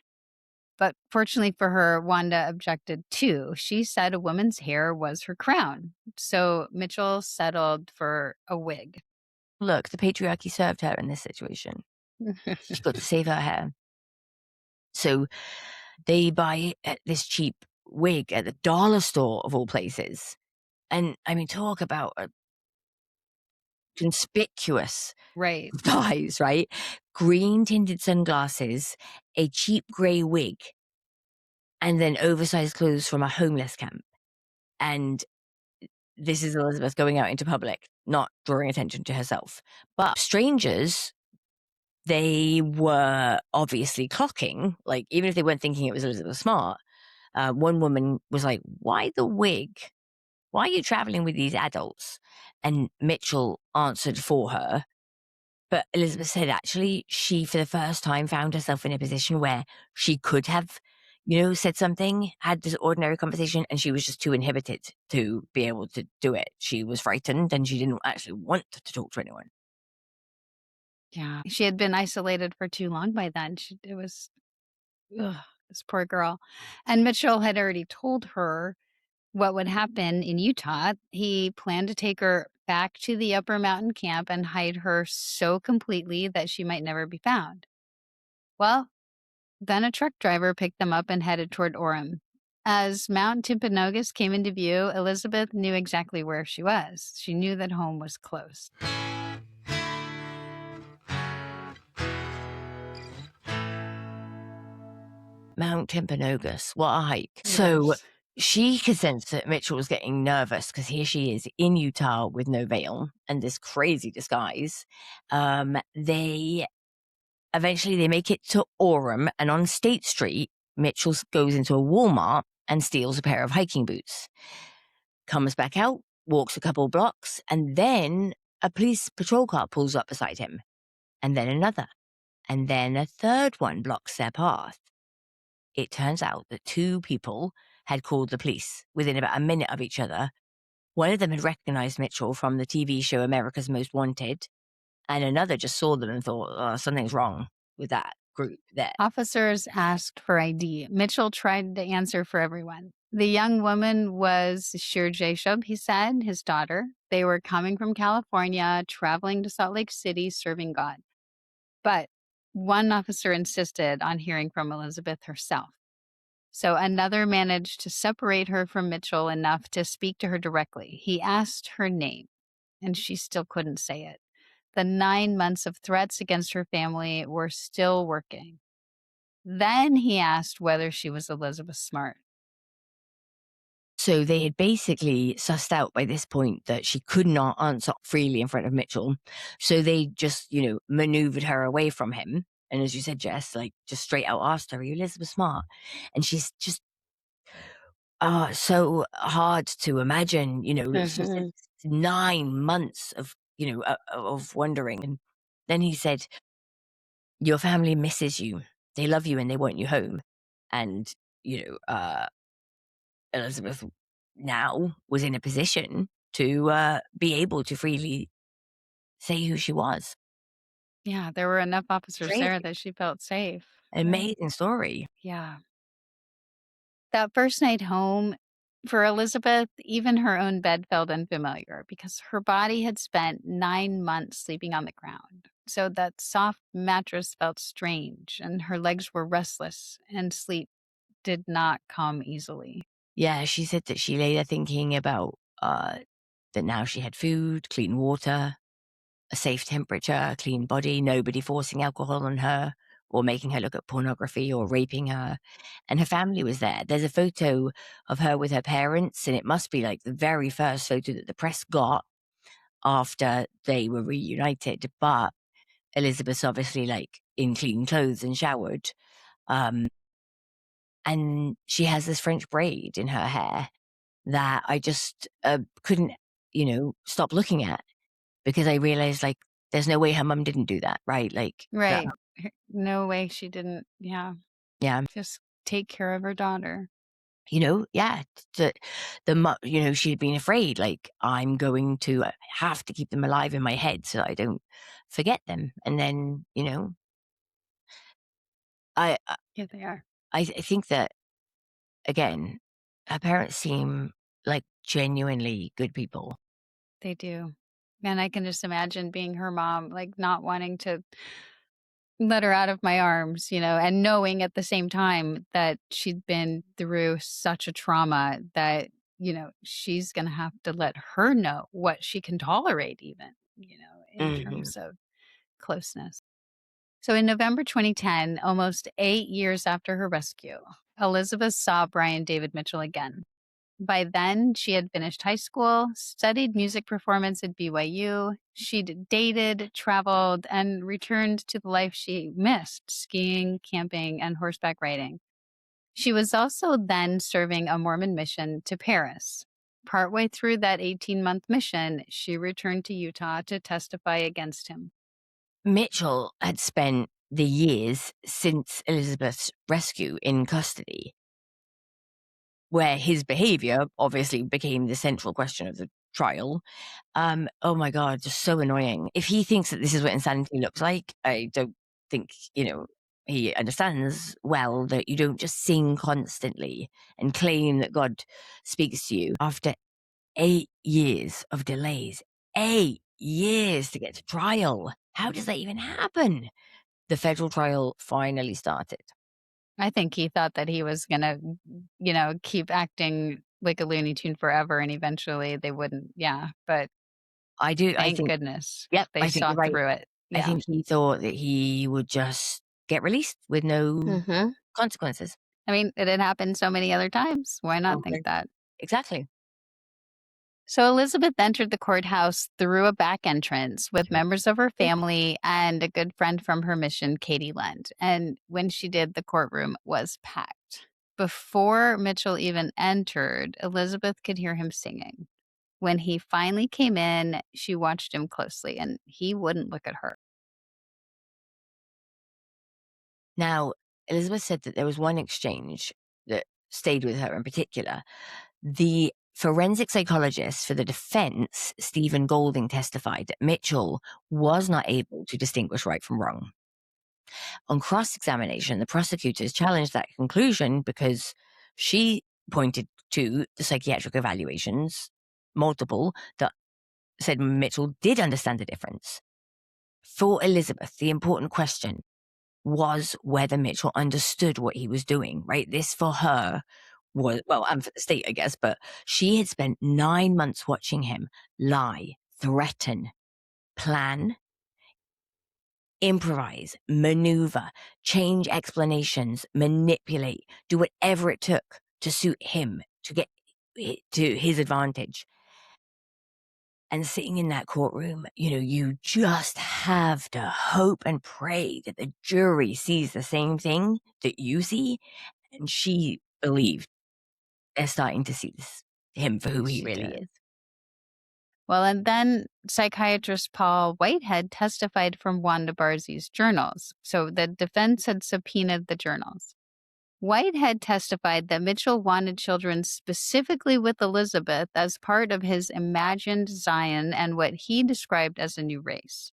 But fortunately for her, Wanda objected too. She said a woman's hair was her crown. So Mitchell settled for a wig. Look, the patriarchy served her in this situation. She's got to save her hair. So they buy this cheap wig at the dollar store of all places. And I mean, talk about a conspicuous Right. dyes, right? Green tinted sunglasses, a cheap grey wig, and then oversized clothes from a homeless camp. And this is Elizabeth going out into public, not drawing attention to herself. But strangers, they were obviously clocking, like, even if they weren't thinking it was Elizabeth Smart. One woman was like, why the wig? Why are you traveling with these adults? And Mitchell answered for her. But Elizabeth said actually she, for the first time, found herself in a position where she could have, said something, had this ordinary conversation, and she was just too inhibited to be able to do it. She was frightened and she didn't actually want to talk to anyone. Yeah. She had been isolated for too long by then. This poor girl. And Mitchell had already told her what would happen in Utah. He planned to take her back to the upper mountain camp and hide her so completely that she might never be found. Well, then a truck driver picked them up and headed toward Orem. As Mount Timpanogos came into view, Elizabeth knew exactly where she was. She knew that home was close. Mount Timpanogos, what a hike. It So is. she could sense that Mitchell was getting nervous because here she is in Utah with no veil and this crazy disguise. They make it to Orem, and on State Street, Mitchell goes into a Walmart and steals a pair of hiking boots. Comes back out, walks a couple blocks, and then a police patrol car pulls up beside him. And then another. And then a third one blocks their path. It turns out that two people had called the police within about a minute of each other. One of them had recognized Mitchell from the TV show America's Most Wanted, and another just saw them and thought, oh, something's wrong with that group there. Officers asked for ID. Mitchell tried to answer for everyone. The young woman was Shir Jashub, he said, his daughter. They were coming from California, traveling to Salt Lake City, serving God. But one officer insisted on hearing from Elizabeth herself. So another managed to separate her from Mitchell enough to speak to her directly. He asked her name, and she still couldn't say it. The 9 months of threats against her family were still working. Then he asked whether she was Elizabeth Smart. So they had basically sussed out by this point that she could not answer freely in front of Mitchell. So they just, maneuvered her away from him. And as you said, Jess, like just straight out asked her, are you Elizabeth Smart? And she's just so hard to imagine, she said 9 months of, of wondering. And then he said, your family misses you. They love you and they want you home. And, Elizabeth now was in a position to be able to freely say who she was. Yeah, there were enough officers Crazy. there that she felt safe. Amazing story. Yeah. That first night home, for Elizabeth, even her own bed felt unfamiliar because her body had spent 9 months sleeping on the ground. So that soft mattress felt strange, and her legs were restless, and sleep did not come easily. Yeah, she said that she lay there thinking about that now she had food, clean water, a safe temperature, clean body, nobody forcing alcohol on her or making her look at pornography or raping her. And her family was there. There's a photo of her with her parents, and it must be like the very first photo that the press got after they were reunited. But Elizabeth's obviously like in clean clothes and showered. And she has this French braid in her hair that I just couldn't, stop looking at, because I realized like there's no way her mum didn't do that, right? Like, Right. No way she didn't. Yeah. yeah, Just take care of her daughter. yeah, she'd been afraid, like, I'm going to have to keep them alive in my head so that I don't forget them. And then, I Yeah, they are. I think that, again, her parents seem like genuinely good people. They do. And I can just imagine being her mom, like not wanting to let her out of my arms, and knowing at the same time that she'd been through such a trauma that, she's going to have to let her know what she can tolerate, even, in terms of closeness. So in November 2010, almost 8 years after her rescue, Elizabeth saw Brian David Mitchell again. By then, she had finished high school, studied music performance at BYU. She'd dated, traveled, and returned to the life she missed: skiing, camping, and horseback riding. She was also then serving a Mormon mission to Paris. Partway through that 18-month mission, she returned to Utah to testify against him. Mitchell had spent the years since Elizabeth's rescue in custody, where his behavior obviously became the central question of the trial. Oh my God, just so annoying. If he thinks that this is what insanity looks like, I don't think, he understands well that you don't just sing constantly and claim that God speaks to you after 8 years of delays. 8 years to get to trial. How does that even happen? the federal trial finally started. I think he thought that he was going to, keep acting like a Looney Tune forever and eventually they wouldn't. Yeah. But I thank think, goodness yep, they I think saw you're right. through it. I Yeah. think he thought that he would just get released with no Mm-hmm. consequences. I mean, it had happened so many other times. Why not think that? Exactly. So Elizabeth entered the courthouse through a back entrance with members of her family and a good friend from her mission, Katie Lund. And when she did, the courtroom was packed. Before Mitchell even entered, Elizabeth could hear him singing. When he finally came in, she watched him closely and he wouldn't look at her. Now, Elizabeth said that there was one exchange that stayed with her in particular. The forensic psychologist for the defense, Stephen Golding, testified that Mitchell was not able to distinguish right from wrong. On cross-examination, the prosecutors challenged that conclusion because she pointed to the psychiatric evaluations, multiple, that said Mitchell did understand the difference. For Elizabeth, the important question was whether Mitchell understood what he was doing, right? This for her was, well, and for the state, I guess, but she had spent 9 months watching him lie, threaten, plan, improvise, maneuver, change explanations, manipulate, do whatever it took to suit him, to get to his advantage. And sitting in that courtroom, you just have to hope and pray that the jury sees the same thing that you see. And she believed they're starting to see him for who he She really did. is. Well, and then psychiatrist Paul Whitehead testified from Wanda Barzee's journals. So the defense had subpoenaed the journals. Whitehead testified that Mitchell wanted children specifically with Elizabeth as part of his imagined Zion and what he described as a new race.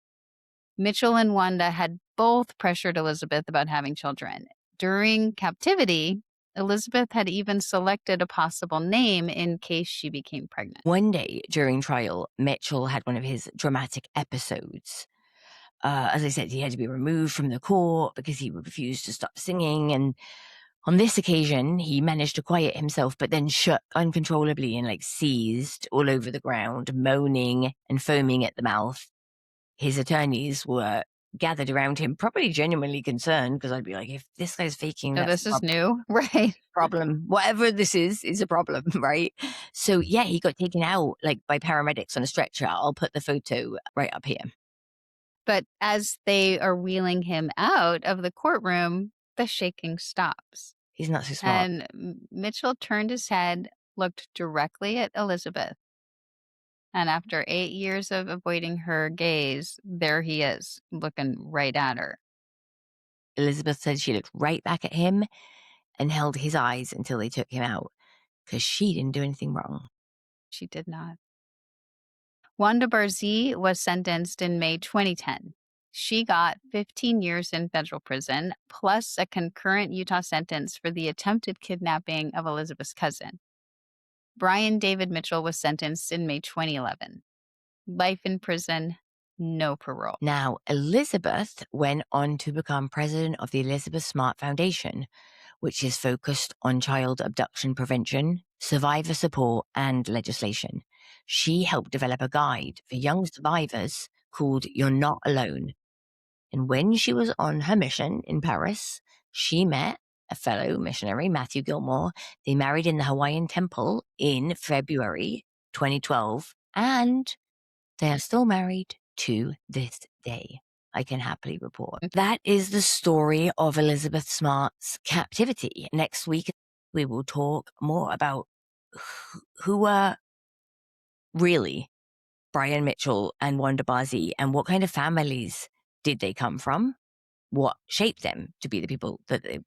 Mitchell and Wanda had both pressured Elizabeth about having children. During captivity, Elizabeth had even selected a possible name in case she became pregnant. One day during trial, Mitchell had one of his dramatic episodes. As I said, he had to be removed from the court because he refused to stop singing. And on this occasion, he managed to quiet himself, but then shook uncontrollably and seized all over the ground, moaning and foaming at the mouth. His attorneys were gathered around him, probably genuinely concerned, because I'd be like, if this guy's faking, No, that's this is new, right? problem. Whatever this is a problem, right? So yeah, he got taken out by paramedics on a stretcher. I'll put the photo right up here. But as they are wheeling him out of the courtroom, the shaking stops. He's not so smart. And Mitchell turned his head, looked directly at Elizabeth. And after 8 years of avoiding her gaze, there he is, looking right at her. Elizabeth said she looked right back at him and held his eyes until they took him out, because she didn't do anything wrong. She did not. Wanda Barzee was sentenced in May 2010. She got 15 years in federal prison, plus a concurrent Utah sentence for the attempted kidnapping of Elizabeth's cousin. Brian David Mitchell was sentenced in May 2011. Life in prison, no parole. Now, Elizabeth went on to become president of the Elizabeth Smart Foundation, which is focused on child abduction prevention, survivor support, and legislation. She helped develop a guide for young survivors called You're Not Alone. And when she was on her mission in Paris, she met a fellow missionary, Matthew Gilmore. They married in the Hawaiian temple in February 2012, and they are still married to this day. I can happily report. That is the story of Elizabeth Smart's captivity. Next week, we will talk more about who were really Brian Mitchell and Wanda Barzee, and what kind of families did they come from? What shaped them to be the people that they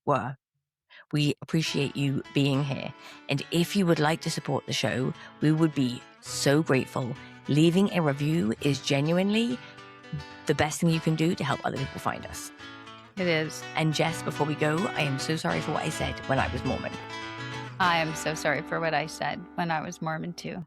were? We appreciate you being here. And if you would like to support the show, we would be so grateful. Leaving a review is genuinely the best thing you can do to help other people find us. It is. And Jess, before we go, I am so sorry for what I said when I was Mormon. I am so sorry for what I said when I was Mormon too.